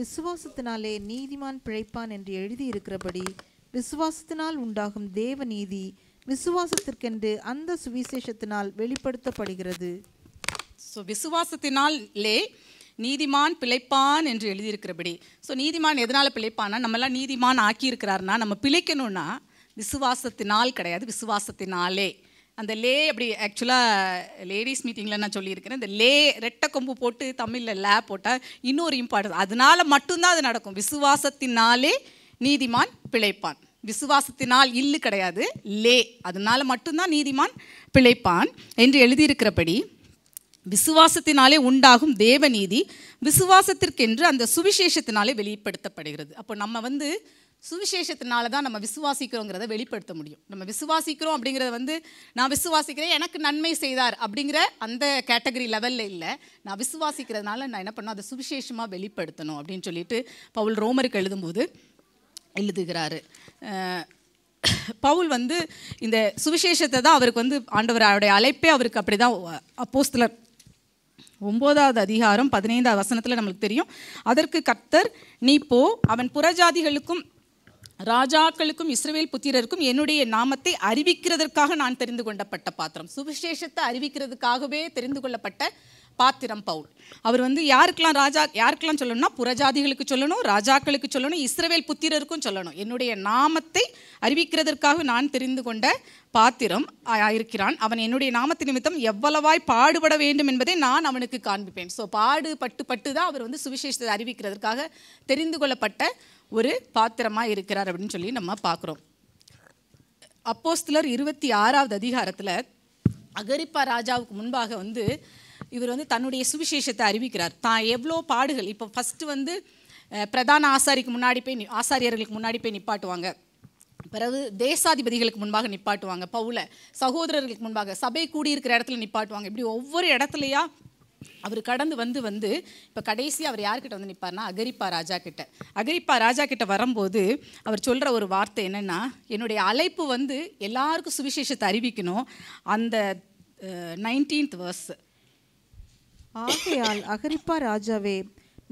Speaker 5: விசுவாசத்தினாலே நீதிமான் பிழைப்பான் என்று எழுதியிருக்கிறபடி விசுவாசத்தினால் உண்டாகும் தேவ நீதி விசுவாசத்திற்கென்று அந்த சுவிசேஷத்தினால் வெளிப்படுத்தப்படுகிறது.
Speaker 4: ஸோ விசுவாசத்தினாலே நீதிமான் பிழைப்பான் என்று எழுதியிருக்கிறபடி. ஸோ நீதிமான் எதனால் பிழைப்பானா? நம்மெல்லாம் நீதிமான் ஆக்கியிருக்கிறாருன்னா நம்ம பிழைக்கணும்னா விசுவாசத்தினால் கிடையாது, விசுவாசத்தினாலே. அந்த லே அப்படி ஆக்சுவலாக லேடிஸ் மீட்டிங்கில் நான் சொல்லியிருக்கிறேன், இந்த லே ரெட்டை கொம்பு போட்டு தமிழில் லே போட்டால் இன்னொரு இம்பார்ட்டன்ஸ், அதனால் மட்டும்தான் அது நடக்கும். விசுவாசத்தினாலே நீதிமான் பிழைப்பான். விசுவாசத்தினால் இல்லு கிடையாது, லே, அதனால் மட்டும்தான் நீதிமான் பிழைப்பான் என்று எழுதியிருக்கிறபடி விசுவாசத்தினாலே உண்டாகும் தேவநீதி விசுவாசத்திற்கென்று அந்த சுவிசேஷத்தினாலே வெளிப்படுத்தப்படுகிறது. அப்போ நம்ம சுவிசேஷத்தினால தான் நம்ம விசுவாசிக்கிறோங்கிறத வெளிப்படுத்த முடியும். நம்ம விசுவாசிக்கிறோம் அப்படிங்கிறத நான் விசுவாசிக்கிறேன் எனக்கு நன்மை செய்தார் அப்படிங்கிற அந்த கேட்டகரி லெவலில் இல்லை. நான் விசுவாசிக்கிறதுனால நான் என்ன பண்ணணும், அதை சுவிசேஷமாக வெளிப்படுத்தணும் அப்படின்னு சொல்லிட்டு பவுல் ரோமருக்கு எழுதும்போது எழுதுகிறாரு. பவுல் இந்த சுவிசேஷத்தை தான் அவருக்கு ஆண்டவருடைய அழைப்பே அவருக்கு அப்படி தான். அப்போஸ்தலர் 9வது அதிகாரம் 15வது வசனத்தில் நம்மளுக்கு தெரியும், அதற்கு கர்த்தர், நீ போ, அவன் புறஜாதிகளுக்கும் ராஜாக்களுக்கும் இஸ்ரவேல் புத்திரருக்கும் என்னுடைய நாமத்தை அறிவிக்கிறதற்காக நான் தெரிந்து கொள்ளப்பட்ட பாத்திரம். சுவிசேஷத்தை அறிவிக்கிறதுக்காகவே தெரிந்து கொள்ளப்பட்ட பாத்திரம் பவுல். அவர் யாருக்கெல்லாம் சொல்லணும்னா புறஜாதிகளுக்கு சொல்லணும், ராஜாக்களுக்கு சொல்லணும், இஸ்ரவேல் புத்திரருக்கும் சொல்லணும். என்னுடைய நாமத்தை அறிவிக்கிறதற்காக நான் தெரிந்து கொண்ட பாத்திரம் இருக்கிறான். அவன் என்னுடைய நாமத்து நிமித்தம் எவ்வளவாய் பாடுபட வேண்டும் என்பதை நான் அவனுக்கு காண்பிப்பேன். ஸோ பாடுபட்டு தான் அவர் சுவிசேஷத்தை அறிவிக்கிறதற்காக தெரிந்து கொள்ளப்பட்ட ஒரு பாத்திரமாக இருக்கிறார் அப்படின்னு சொல்லி நம்ம பார்க்குறோம். அப்போஸ்தலர் 26வது அதிகாரத்தில் அகிரிப்பா ராஜாவுக்கு முன்பாக இவர் தன்னுடைய சுவிசேஷத்தை அறிவிக்கிறார். தான் எவ்வளோ பாடுகள். இப்போ ஃபஸ்ட்டு பிரதான ஆசாரியர்களுக்கு முன்னாடி போய் நிப்பாட்டுவாங்க, பிறகு தேசாதிபதிகளுக்கு முன்பாக நிப்பாட்டுவாங்க, பவுலை சகோதரர்களுக்கு முன்பாக சபை கூடியிருக்கிற இடத்துல நிப்பாட்டுவாங்க. இப்படி ஒவ்வொரு இடத்துலையா அவர் கடந்து இப்போ கடைசி அவர் யார்கிட்ட நிற்பார்னா அகிரிப்பா ராஜா கிட்ட. அகிரிப்பா ராஜா கிட்ட வரும்போது அவர் சொல்கிற ஒரு வார்த்தை என்னென்னா, என்னுடைய அழைப்பு எல்லாருக்கும் சுவிசேஷத்தை அறிவிக்கணும். அந்த 19th verse,
Speaker 5: ஆகையால் அகிரிப்பா ராஜாவே,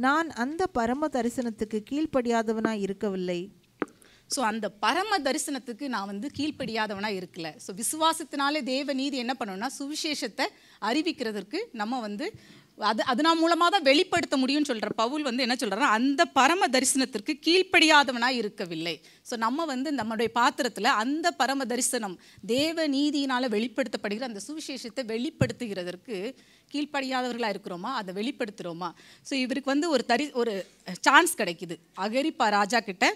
Speaker 5: நான் அந்த பரம தரிசனத்துக்கு கீழ்ப்படியாதவனாய் இருக்கவில்லை.
Speaker 4: ஸோ அந்த பரம தரிசனத்துக்கு நான் கீழ்ப்படியாதவனாக இருக்கல. ஸோ விசுவாசத்தினாலே தேவ நீதி என்ன பண்ணணும்னா சுவிசேஷத்தை அறிவிக்கிறதுக்கு நம்ம அதனால் மூலமாக தான் வெளிப்படுத்த முடியும்னு சொல்கிற பவுல் என்ன சொல்கிறாருன்னா, அந்த பரம தரிசனத்திற்கு கீழ்ப்படியாதவனாக இருக்கவில்லை. ஸோ நம்ம நம்முடைய பாத்திரத்தில் அந்த பரம தரிசனம் தேவ நீதியினால் வெளிப்படுத்தப்படுகிற அந்த சுவிசேஷத்தை வெளிப்படுத்துகிறதற்கு கீழ்ப்படியாதவர்களாக இருக்கிறோமா, அதை வெளிப்படுத்துகிறோமா? ஸோ இவருக்கு ஒரு சான்ஸ் கிடைக்குது. அகிரிப்பா ராஜா கிட்ட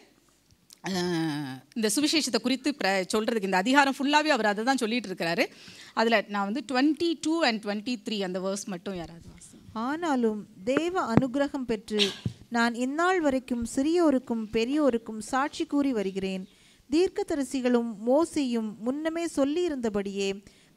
Speaker 4: இந்த சுவிசேஷத்தை குறித்து சொல்கிறதுக்கு. இந்த அதிகாரம் ஃபுல்லாகவே அவர் அதை தான் சொல்லிட்டு இருக்கிறாரு. அதில் நான் 22 and 23 அந்த வேர்ஸ் மட்டும் யாராவது வாசி.
Speaker 5: ஆனாலும் தேவ அனுக்கிரகம் பெற்று நான் இந்நாள் வரைக்கும் சிறியோருக்கும் பெரியோருக்கும் சாட்சி கூறி வருகிறேன். தீர்க்கதரிசிகளும் மோசேயும் முன்னமே சொல்லியிருந்தபடியே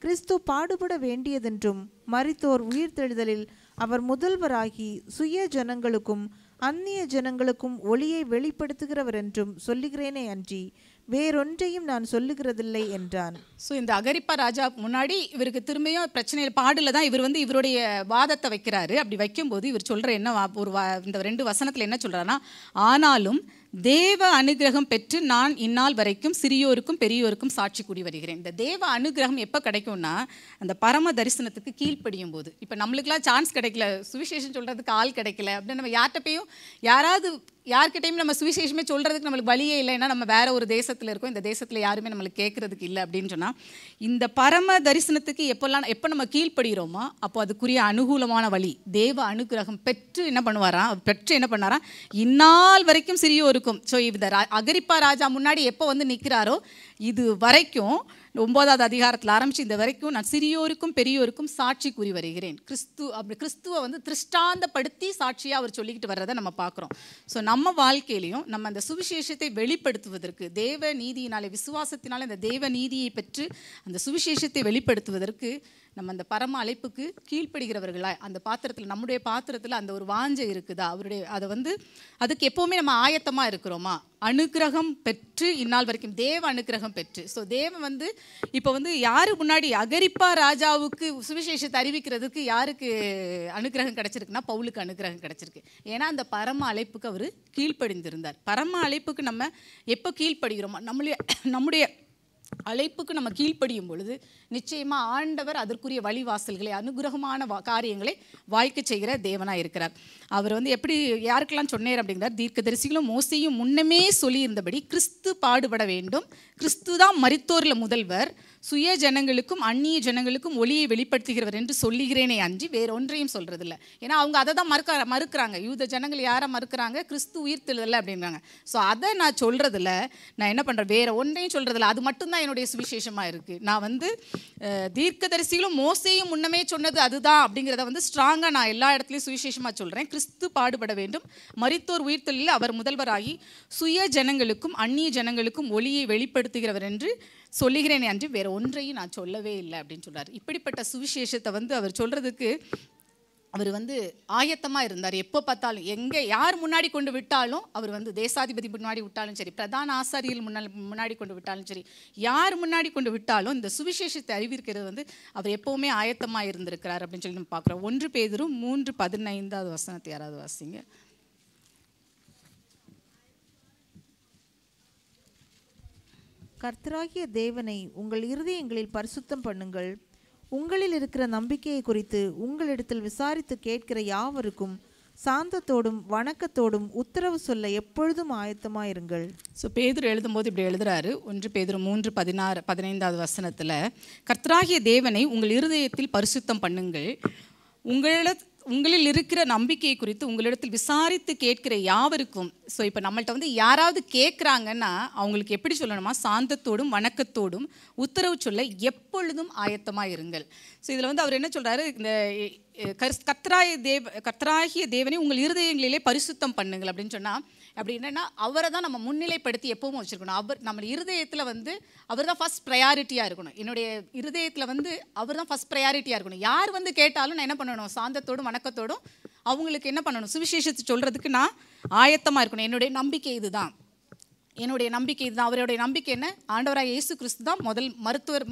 Speaker 5: கிறிஸ்து பாடுபட வேண்டியதென்றும் மரித்தோர் உயிர்த்தெழுதலில் அவர் முதல்வராகி சுய ஜனங்களுக்கும் அந்நிய ஜனங்களுக்கும் ஒளியை வெளிப்படுத்துகிறவர் என்றும் சொல்லுகிறேனே அன்றி வேறொன்றையும் நான் சொல்லுகிறதில்லை என்றான்.
Speaker 4: ஸோ இந்த அகரிப்பா ராஜா முன்னாடி இவருக்கு திரும்பியும் பிரச்சனையில் பாடில் தான் இவர் வந்து இவருடைய வாதத்தை வைக்கிறாரு. அப்படி வைக்கும்போது இவர் சொல்கிற என்ன இந்த 2 வசனத்தில் என்ன சொல்கிறாருன்னா, ஆனாலும் தேவ அனுகிரகம் பெற்று நான் இந்நாள் வரைக்கும் சிறியோருக்கும் பெரியோருக்கும் சாட்சி கூடி வருகிறேன். இந்த தேவ அனுகிரகம் எப்போ கிடைக்கும்னா அந்த பரம தரிசனத்துக்கு கீழ்ப்படியும் போது. இப்போ நம்மளுக்குலாம் சான்ஸ் கிடைக்கல, சுவிசேஷம் சொல்கிறதுக்கு ஆள் கிடைக்கல அப்படின்னு நம்ம யார்கிட்டையும் நம்ம சுவிசேஷமே சொல்கிறதுக்கு நம்மளுக்கு வழியே இல்லை. ஏன்னா நம்ம வேற ஒரு தேசத்தில் இருக்கோம், இந்த தேசத்தில் யாருமே நம்மளுக்கு கேட்குறதுக்கு இல்லை அப்படின்னு சொன்னால், இந்த பரம தரிசனத்துக்கு எப்போ நம்ம கீழ்ப்படுகிறோமோ அப்போ அதுக்குரிய அனுகூலமான வழி தேவ அனுகிரகம் பெற்று என்ன பண்ணாராம் இந்நாள் வரைக்கும் சிறியோருக்கும். ஸோ இந்த அகரிப்பா ராஜா முன்னாடி எப்போ வந்து நிற்கிறாரோ இது வரைக்கும் 9வது அதிகாரத்தில் ஆரம்பித்து இந்த வரைக்கும் நான் சிறியோருக்கும் பெரியோருக்கும் சாட்சி கூறி வருகிறேன். கிறிஸ்துவை வந்து திருஷ்டாந்தப்படுத்தி சாட்சியாக அவர் சொல்லிக்கிட்டு வர்றதை நம்ம பார்க்குறோம். ஸோ நம்ம வாழ்க்கையிலையும் நம்ம அந்த சுவிசேஷத்தை வெளிப்படுத்துவதற்கு தேவ நீதியினாலே விசுவாசத்தினாலே அந்த தேவ நீதியை பெற்று அந்த சுவிசேஷத்தை வெளிப்படுத்துவதற்கு நம்ம அந்த பரம அழைப்புக்கு கீழ்ப்படுகிறவர்களாய் அந்த பாத்திரத்தில் நம்முடைய பாத்திரத்தில் அந்த ஒரு வாஞ்சை இருக்குதா, அதை வந்து அதுக்கு எப்போவுமே நம்ம ஆயத்தமாக இருக்கிறோமா? அனுக்கிரகம் பெற்று இந்நாள் வரைக்கும் தேவ அனுக்கிரகம் பெற்று. ஸோ தேவன் வந்து இப்போ வந்து யாரு முன்னாடி அகரிப்பா ராஜாவுக்கு சுவிசேஷத்தை அறிவிக்கிறதுக்கு யாருக்கு அனுக்கிரகம் கிடைச்சிருக்குன்னா பவுலுக்கு அனுக்கிரகம் கிடைச்சிருக்கு. ஏன்னா அந்த பரம அழைப்புக்கு அவர் கீழ்ப்படிந்திருந்தார். பரம அழைப்புக்கு நம்ம எப்போ கீழ்ப்படுகிறோமோ நம்முடைய அழைப்புக்கு நம்ம கீழ்ப்படியும் பொழுது நிச்சயமாக ஆண்டவர் அதற்குரிய வழிவாசல்களை அனுகிரகமான காரியங்களை வாய்க்க செய்கிற தேவனாக இருக்கிறார். அவர் வந்து எப்படி யாருக்கெல்லாம் சொன்னார் அப்படிங்கிறார், தீர்க்கதரிசிகளும் மோசேயும் முன்னமே சொல்லியிருந்தபடி கிறிஸ்து பாடுபட வேண்டும், கிறிஸ்து தான் மரித்தோரில் முதல்வர், சுய ஜனங்களுக்கும் அந்நிய ஜனங்களுக்கும் ஒளியை வெளிப்படுத்துகிறவர் என்று சொல்லுகிறேனே அன்றி வேற ஒன்றையும் சொல்றதில்லை. ஏன்னா அவங்க அதை தான் மறுக்கிறாங்க. யூத ஜனங்கள் யாரை மறுக்கிறாங்க? கிறிஸ்து உயிர்த்தெழுதலை அப்படின்றாங்க. ஸோ அதை நான் சொல்றதில்ல, நான் என்ன பண்ணுறேன், வேற ஒன்றையும் சொல்றதில்ல, அது மட்டும்தான் என்னுடைய சுவிசேஷமாக இருக்குது. நான் வந்து தீர்க்கதரிசிகளும் மோசேயும் முன்னமே சொன்னது அதுதான் அப்படிங்கிறத வந்து ஸ்ட்ராங்காக நான் எல்லா இடத்துலையும் சுவிசேஷமாக சொல்கிறேன். கிறிஸ்து பாடுபட வேண்டும், மரித்தோர் உயிர்த்தெழுதலில் அவர் முதல்வராகி சுய ஜனங்களுக்கும் அந்நிய ஜனங்களுக்கும் ஒளியை வெளிப்படுத்துகிறவர் என்று சொல்லுகிறேனே அன்று வேற ஒன்றையும் நான் சொல்லவே இல்லை அப்படின்னு சொல்றாரு. இப்படிப்பட்ட சுவிசேஷத்தை வந்து அவர் சொல்றதுக்கு அவர் வந்து ஆயத்தமாக இருந்தார். எப்போ பார்த்தாலும் எங்கே யார் முன்னாடி கொண்டு விட்டாலும், அவர் வந்து தேசாதிபதி முன்னாடி விட்டாலும் சரி, பிரதான ஆசாரியர்கள் முன்னாடி கொண்டு விட்டாலும் சரி, யார் முன்னாடி கொண்டு விட்டாலும் இந்த சுவிசேஷத்தை அறிவிக்கிறது வந்து அவர் எப்போவுமே ஆயத்தமாக இருந்திருக்கிறார் அப்படின்னு சொல்லி நம்ம பார்க்குறோம். 1 பேதுரு 3:15 வசனத்தை யாராவது வாசிங்க.
Speaker 5: கர்த்தராகிய தேவனை உங்கள் இருதயங்களில் பரிசுத்தம் பண்ணுங்கள், உங்களில் இருக்கிற நம்பிக்கையை குறித்து உங்களிடத்தில் விசாரித்து கேட்கிற யாவருக்கும் சாந்தத்தோடும் வணக்கத்தோடும் உத்தரவு சொல்ல எப்பொழுதும் ஆயத்தமாயிருங்கள்.
Speaker 4: ஸோ பேதுரு எழுதும்போது இப்படி எழுதுறாரு. 1 பேதுரு 3:15 வசனத்தில், கர்த்தராகிய தேவனை உங்கள் இருதயத்தில் பரிசுத்தம் பண்ணுங்கள், உங்களில் இருக்கிற நம்பிக்கையை குறித்து உங்களிடத்தில் விசாரித்து கேட்கிற யாவருக்கும். ஸோ இப்போ நம்மள்ட்ட வந்து யாராவது கேட்குறாங்கன்னா அவங்களுக்கு எப்படி சொல்லணுமா? சாந்தத்தோடும் வணக்கத்தோடும் உத்தரவு சொல்ல எப்பொழுதும் ஆயத்தமாக இருங்கள். ஸோ இதில் வந்து அவர் என்ன சொல்கிறாரு, இந்த கர்த்தராகிய தேவனை உங்கள் இருதயங்களிலே பரிசுத்தம் பண்ணுங்கள் அப்படின்னு சொன்னால் அப்படி என்னென்னா அவரை தான் நம்ம முன்னிலைப்படுத்தி எப்பவும் வச்சுருக்கணும். அவர் நம்ம இருதயத்தில் வந்து அவர் தான் ஃபஸ்ட் ப்ரையாரிட்டியாக இருக்கணும். என்னுடைய இருதயத்தில் வந்து அவர் தான் ஃபஸ்ட் ப்ரையாரிட்டியாக இருக்கணும். யார் வந்து கேட்டாலும் நான் என்ன பண்ணணும்? சாந்தத்தோடும் வணக்கத்தோடும் அவங்களுக்கு என்ன பண்ணணும்? சுவிசேஷத்தை சொல்கிறதுக்கு நான் ஆயத்தமாக இருக்கணும். என்னுடைய நம்பிக்கை இதுதான். அவருடைய நம்பிக்கை என்ன? ஆண்டவராக இயேசு கிறிஸ்து தான்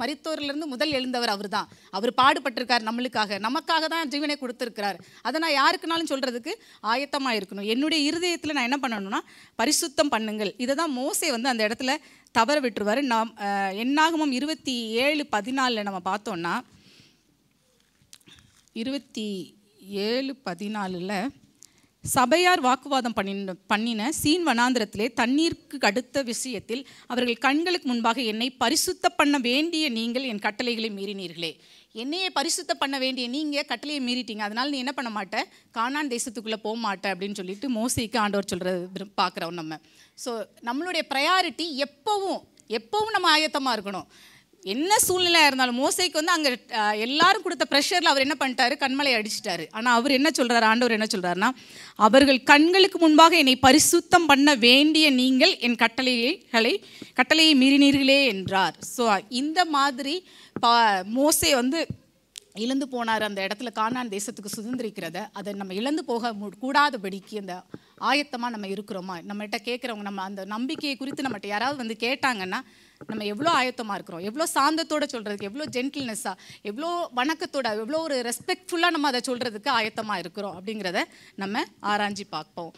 Speaker 4: மரித்தோரிலிருந்து முதல் எழுந்தவர் அவர் தான். அவர் பாடுபட்டிருக்கார் நம்மளுக்காக, நமக்காக தான் ஜீவனை கொடுத்துருக்கிறார். அதை நான் யாருக்குனாலும் சொல்கிறதுக்கு ஆயத்தமாக இருக்கணும். என்னுடைய இருதயத்தில் நான் என்ன பண்ணணும்னா பரிசுத்தம் பண்ணுங்கள். இதை தான் மோசே வந்து அந்த இடத்துல தவற விட்டுருவார். நாம் என்னாகமம் 27:14 நம்ம பார்த்தோன்னா 27:14 சபையார் வாக்குவாதம் பண்ணின சீன் வனாந்திரத்திலே தண்ணீருக்கு அடுத்த விஷயத்தில் அவர்கள் கண்களுக்கு முன்பாக என்னை பரிசுத்த பண்ண வேண்டிய நீங்கள் என் கட்டளைகளை மீறினீர்களே. என்னையை பரிசுத்த பண்ண வேண்டிய நீங்கள் கட்டளையை மீறிட்டீங்க, அதனால் நீ என்ன பண்ண மாட்ட? கானான் தேசத்துக்குள்ளே போக மாட்டேன் அப்படின்னு சொல்லிட்டு மோசேக்கு ஆண்டவர் சொல்கிறது பார்க்குறோம் நம்ம. ஸோ நம்மளுடைய ப்ரையாரிட்டி எப்போவும் நம்ம ஆயத்தமாக இருக்கணும். என்ன சூழ்நிலையாக இருந்தாலும் மோசேக்கு வந்து அங்கே எல்லாரும் கொடுத்த ப்ரெஷரில் அவர் என்ன பண்ணிட்டாரு? கண்மலை அடிச்சிட்டாரு. ஆனால் அவர் என்ன சொல்கிறார்? ஆண்டவர் என்ன சொல்கிறாருன்னா, அவர்கள் கண்களுக்கு முன்பாக என்னை பரிசுத்தம் பண்ண வேண்டிய நீங்கள் என் கட்டளையை மீறினீர்களே என்றார். ஸோ இந்த மாதிரி மோசே வந்து இழந்து போனார் அந்த இடத்துல கானான் தேசத்துக்கு சுதந்திரிக்கிறத. அதை நம்ம இழந்து போக கூடாதபடிக்கு அந்த ஆயத்தமாக நம்ம இருக்கிறோமா? நம்மகிட்ட கேட்குறவங்க, நம்ம அந்த நம்பிக்கையை குறித்து நம்மகிட்ட யாராவது வந்து கேட்டாங்கன்னா நம்ம எவ்வளோ ஆயத்தமாக இருக்கிறோம், எவ்வளோ சாந்தத்தோடு சொல்கிறதுக்கு, எவ்வளோ ஜென்டில்னஸ்ஸாக, எவ்வளோ வணக்கத்தோட, எவ்வளோ ஒரு ரெஸ்பெக்ட்ஃபுல்லாக நம்ம அதை சொல்கிறதுக்கு ஆயத்தமாக இருக்கிறோம் அப்படிங்கிறத நம்ம ஆராய்ச்சி பார்ப்போம்.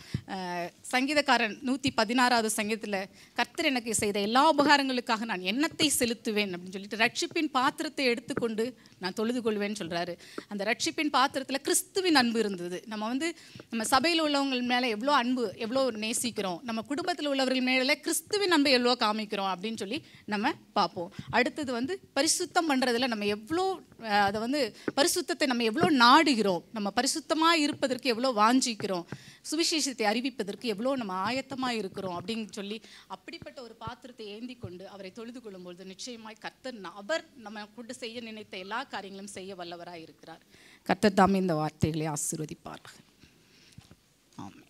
Speaker 4: சங்கீதக்காரன் 116வது சங்கீதத்தில் கர்த்தர் எனக்கு செய்த எல்லா உபகாரங்களுக்காக நான் எண்ணத்தை செலுத்துவேன் அப்படின்னு சொல்லிட்டு ரட்சிப்பின் பாத்திரத்தை எடுத்துக்கொண்டு நான் தொழுது கொள்வேன்னு சொல்கிறாரு. அந்த ரட்சிப்பின் பாத்திரத்தில் கிறிஸ்துவின் அன்பு இருந்தது. நம்ம சபையில் உள்ளவங்க மேலே எவ்வளோ அன்பு, எவ்வளோ நேசிக்கிறோம், நம்ம குடும்பத்தில் உள்ளவர்கள் மேலே கிறிஸ்துவின் அன்பை எவ்வளோ காமிக்கிறோம் அப்படின்னு சொல்லி நம்ம பார்ப்போம். அடுத்தது பரிசுத்தம் பண்ணுறதுல நம்ம எவ்வளோ அதை பரிசுத்தத்தை நம்ம எவ்வளோ நாடுகிறோம், நம்ம பரிசுத்தமாக இருப்பதற்கு எவ்வளோ வாஞ்சிக்கிறோம், சுவிசேஷத்தை அறிவிப்பதற்கு எவ்வளோ நம்ம ஆயத்தமாக இருக்கிறோம் அப்படின்னு சொல்லி அப்படிப்பட்ட ஒரு பாத்திரத்தை ஏந்தி கொண்டு அவரை தொழுது கொள்ளும்பொழுது நிச்சயமாய் கர்த்தர் அவர் நம்ம கொண்டு செய்ய நினைத்த எல்லா காரியங்களும் செய்ய வல்லவராய் இருக்கிறார். கர்த்தர் தாமே இந்த வார்த்தைகளை ஆசீர்வதிப்பார்கள். ஆமென்.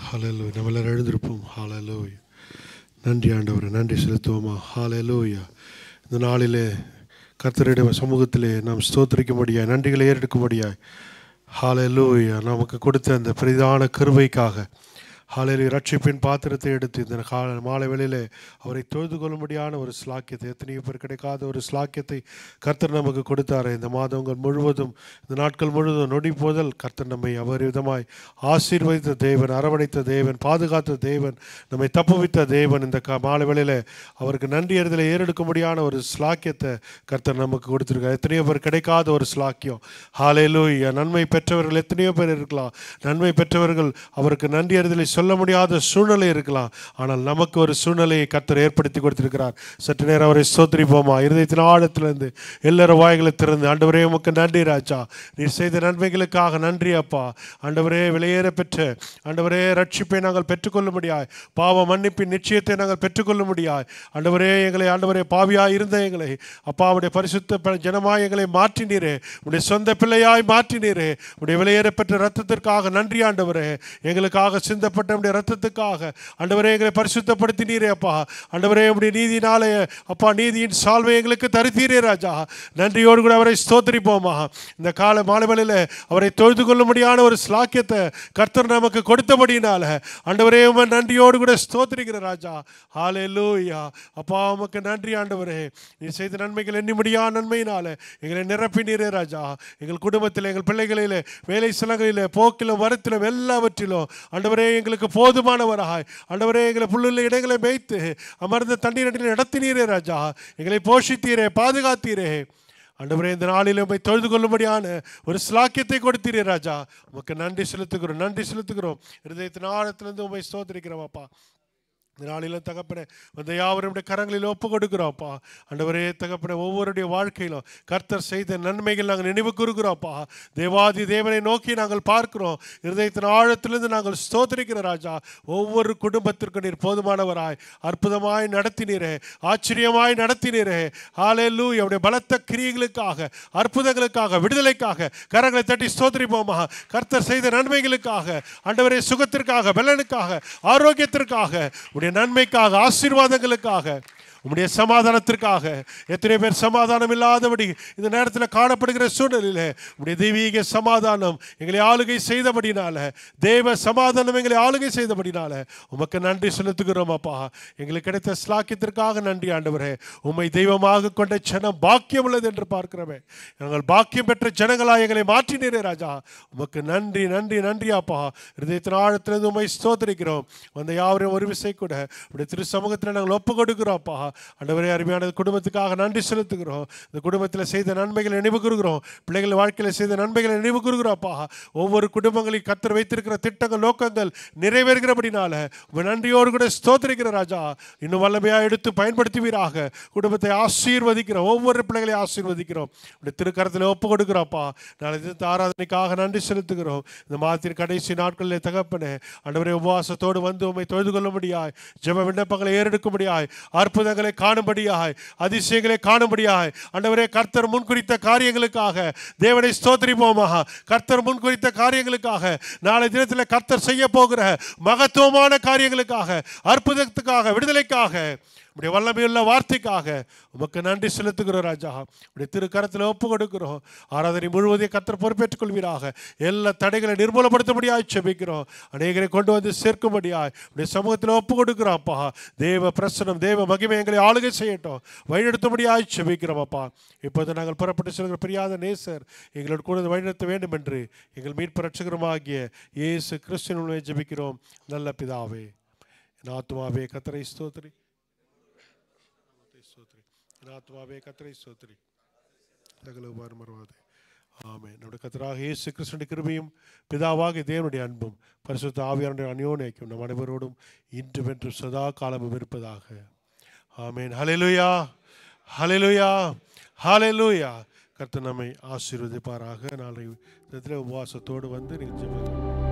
Speaker 7: ஹல்லேலூயா. நம்ம எல்லாரும் எழுந்திருப்போம். ஹல்லேலூயா. நன்றி ஆண்டவரே, நன்றி செலுத்துவோமா. ஹல்லேலூயா. இந்த நாளிலே கர்த்தருடைய சமூகத்திலே நாம் ஸ்தோத்திரிக்கும்படியாய், நன்றிகளை ஏறெடுக்கும்படியாய், ஹல்லேலூயா, நமக்கு கொடுத்த அந்த பெரிதான கிருபைக்காக ஹல்லேலூயா. ரட்சிப்பின் பாத்திரத்தை எடுத்து இந்த மாலை வேளையிலே அவரை தொழுது கொள்ளும்படியான ஒரு ஸ்லாக்கியத்தை, எத்தனையோ பேர் கிடைக்காத ஒரு ஸ்லாக்கியத்தை கர்த்தர் நமக்கு கொடுத்தாரு. இந்த மாதங்கள் முழுவதும், இந்த நாட்கள் முழுவதும், நொடி போதல் கர்த்தர் நம்மை அபரிவிதமாய் ஆசீர்வதித்த தேவன், அரவணைத்த தேவன், பாதுகாத்த தேவன், நம்மை தப்புவித்த தேவன். இந்த மாலை வேளையிலே அவருக்கு நன்றி அறிதலை ஏறெடுக்கும்படியான ஒரு ஸ்லாக்கியத்தை கர்த்தர் நமக்கு கொடுத்துருக்கார். எத்தனையோ பேர் கிடைக்காத ஒரு ஸ்லாக்கியம். ஹல்லேலூயா. நன்மை பெற்றவர்கள் எத்தனையோ பேர் இருக்கலாம். நன்மை பெற்றவர்கள் அவருக்கு நன்றி அறிதலை சொல்ல முடியாத சூழ்நிலை இருக்கலாம். ஆனால் நமக்கு ஒரு சூழ்நிலையை கர்த்தர் ஏற்படுத்தி கொடுத்திருக்கிறார். சற்று நேரம் அவரை ஸ்தோத்திரிப்போமா. இருதயத்தின் ஆழத்திலிருந்து எல்லாரும் வாய்களை திறந்து, ஆண்டவரே உமக்கு நன்றி ராஜா, நீர் செய்த நன்மைகளுக்காக நன்றி அப்பா. ஆண்டவரே விலையேற பெற்ற ஆண்டவரே ரட்சிப்பை நாங்கள் பெற்றுக்கொள்ளும்படியாய், பாவ மன்னிப்பின் நிச்சயத்தை நாங்கள் பெற்றுக்கொள்ளும்படியாய், ஆண்டவரே எங்களை, ஆண்டவரே பாவியாய் இருந்த எங்களை அப்பாவுடைய பரிசுத்த ஜனமாய் எங்களை மாற்றினீரே, உடைய சொந்த பிள்ளையாய் மாற்றினீரே. உடைய விலையேற பெற்ற ரத்தத்திற்காக நன்றி ஆண்டவரே. எங்களுக்காக சிந்தப்பட்ட ரத்தத்துக்காக ஆண்டவரே எங்களை பரிசுத்தப்படுத்தினீரே அப்பா. ஆண்டவரே உடைய நீதினாலே அப்பா, நீதியின் சால்வை எங்களுக்கு தருத்தீரே ராஜா. நன்றியோடு கூட அவரை ஸ்தோத்திரிப்போமா. இந்த கால மாலை வேளையிலே அவரை தொழுது கொள்ளும்படியான ஒரு ஸ்லாக்கியத்தை கர்த்தர் நமக்கு கொடுத்தபடினால ஆண்டவரே உம்மை நன்றியோடு கூட ஸ்தோத்திரிக்கிற ராஜா. ஹல்லேலூயா. அப்பா உமக்கு நன்றி ஆண்டவரே. நீ செய்த நன்மைகள் எண்ணிமடியான நன்மையினால எங்களை நிரப்பினீரே ராஜா. எங்கள் குடும்பத்தில், எங்கள் பிள்ளைகளிலே, வேலை ஸ்தலங்களிலே, போக்கிலும் வரத்திலும் எல்லாவற்றிலும் ஆண்டவரே எங்களுக்கு போதுமானவராய், ஆண்டவரே எங்களை புல்லுள்ள இடங்களை மேய்த்து அமர்ந்த தண்ணீர் அடியில் நடத்தினீரே ராஜா. எங்களை போஷித்தீரே, பாதுகாத்தீரே ஆண்டவரே. இந்த நாளில் உம்மை தொழுது கொள்ளும்படியான ஒரு ஸ்லாக்கியத்தை கொடுத்தீரே ராஜா. உமக்கு நன்றி செலுத்துகிறோம், நன்றி செலுத்துகிறோம். இருதயத்தின் ஆழத்திலிருந்து உம்மை ஸ்தோத்திரிக்கிறோம் அப்பா. இந்த நாளிலும் தகப்பனே வந்த யாவருடைய கரங்களில் ஒப்பு கொடுக்குறோம்ப்பா. ஆண்டவரே தகப்பனே, ஒவ்வொருடைய வாழ்க்கையிலும் கர்த்தர் செய்த நன்மைகள் நாங்கள் நினைவு கூறுகிறோம்ப்பா. தேவாதி தேவனை நோக்கி நாங்கள் பார்க்கிறோம். இருதயத்தின் ஆழத்திலிருந்து நாங்கள் ஸ்தோத்திரிக்கிற ராஜா. ஒவ்வொரு குடும்பத்திற்கும் நீர் போதுமானவராய் அற்புதமாய் நடத்தினீரே, ஆச்சரியமாய் நடத்தினீரே. ஹல்லேலூயா. அவருடைய பலத்த கிரியைகளுக்காக, அற்புதங்களுக்காக, விடுதலைக்காக கரங்களை தட்டி ஸ்தோத்திரிப்போமா. கர்த்தர் செய்த நன்மைகளுக்காக, ஆண்டவரே சுகத்திற்காக, பலனுக்காக, ஆரோக்கியத்திற்காக, உடைய நன்மைக்காக, ஆசீர்வாதங்களுக்காக, உம்முடைய சமாதானத்திற்காக. எத்தனை பேர் சமாதானம் இல்லாதபடி இந்த நேரத்தில் காணப்படுகிற சூழ்நிலையில் உம்முடைய தெய்வீக சமாதானம் எங்களை ஆளுகை செய்தபடினால, தேவ சமாதானம் எங்களை ஆளுகை செய்தபடினால உமக்கு நன்றி செலுத்துகிறோம் அப்பா. எங்களுக்கு கிடைத்த ஸ்லாக்கியத்திற்காக நன்றி ஆண்டவரே. உம்மை தெய்வமாக கொண்ட ஜனம் பாக்கியம் உள்ளது என்று பார்க்கிறோமே. நாங்கள் பாக்கியம் பெற்ற ஜனங்களாக எங்களை மாற்றினீரே ராஜா. உமக்கு நன்றி, நன்றி, நன்றி அப்பா. இதயத்தின் ஆழத்திலிருந்து உம்மை ஸ்தோத்திரிக்கிறோம். வந்த யாவரையும் ஒரு விசை கூட உடைய திரு சமூகத்தில் நாங்கள் ஒப்பு கொடுக்கிறோம் அப்பா. ஆண்டவரே அருமையான குடும்பத்துக்காக நன்றி செலுத்துகிறோம். இந்த குடும்பத்தில் செய்த நன்மைகளை நினைவு கூறுகிறோம். பிள்ளைகள் வாழ்க்கையில் செய்த நன்மைகளை நினைவு கூறுகிறோம் அப்பா. ஒவ்வொரு குடும்பங்களையும் கர்த்தர் வைத்திருக்கிற திட்டங்கள், நோக்கங்கள் நிறைவேறுகிறபடினால நன்றியோடு கூட ஸ்தோத்திரிக்கிற ராஜா. இன்னும் வல்லமையாக எடுத்து பயன்படுத்துவீராக. குடும்பத்தை ஆசீர்வதிக்கிறோம். ஒவ்வொரு பிள்ளைகளையும் ஆசீர்வதிக்கிறோம். உடைய திருக்கரத்தில் ஒப்பு கொடுக்கிறோம்ப்பா. நாளை ஆராதனைக்காக நன்றி செலுத்துகிறோம். இந்த மாதத்தின் கடைசி நாட்களில் தகப்பனே ஆண்டவரே உபவாசத்தோடு வந்து உம்மை தொழுது கொள்ளும்படியாய், ஜெப விண்ணப்பங்களை ஏறெடுக்கும்படியாய், அற்புதங்களை அற்புதங்களை காணும்படியாய், அதிசயங்களை காணும்படியாய் ஆண்டவரே கர்த்தர் முன்குறித்த காரியங்களுக்காக தேவனை ஸ்தோத்திரிப்போமாக. கர்த்தர் முன்குறித்த காரியங்களுக்காக, நாளை தினத்தில் கர்த்தர் செய்ய போகிற மகத்துவமான காரியங்களுக்காக, அற்புதத்துக்காக, விடுதலைக்காக, உடைய வல்லமையுள்ள வார்த்தைக்காக உமக்கு நன்றி செலுத்துகிறோம் ராஜா. உடைய திருக்கரத்தில் ஒப்பு கொடுக்கிறோம். ஆராதனை முழுவதையும் கர்த்தர் பொறுப்பேற்றுக் கொள்வீராக. எல்லா தடைகளை நிர்மூலப்படுத்தும்படியாய் செபிக்கிறோம். அநேகரை கொண்டு வந்து சேர்க்கும்படியாய் உடைய சமூகத்தில் ஒப்பு கொடுக்கிறோம் அப்பா. தேவ பிரசனம், தேவ மகிமை எங்களை ஆளுகை செய்யட்டும், வழிநடத்தும்படியாய் செபிக்கிறோம் அப்பா. இப்போது நாங்கள் புறப்பட்டு செல்கிற பிரியாத நேசர் எங்களோடு கூட வழிநடத்த வேண்டும் என்று எங்கள் மீட்பு ரட்சகருமாகிய இயேசு கிறிஸ்துவின் ஜெபிக்கிறோம் நல்ல பிதாவே. என் ஆத்துமாவே கர்த்தரை ஸ்தோத்திரி, ஆத்மாவே கர்த்தரை ஸ்தோத்திரி, சகல உபகாரம் மறவாதே. ஆமென். நம்முடைய கர்த்தராக இயேசு கிறிஸ்துவின் கிருபையும் பிதாவாகிய தேவனுடைய அன்பும் பரிசுத்த ஆவியானவருடைய அந்யோன்யம் நம் அனைவரோடும் இன்று வென்று சதா காலமும் இருப்பதாக. ஆமென். ஹல்லேலூயா, ஹல்லேலூயா, ஹல்லேலூயா. கர்த்தர் நம்மை ஆசீர்வதிப்பாராக. நாளை தினத்தில் உபவாசத்தோடு வந்து நீங்கள் ஜெபம்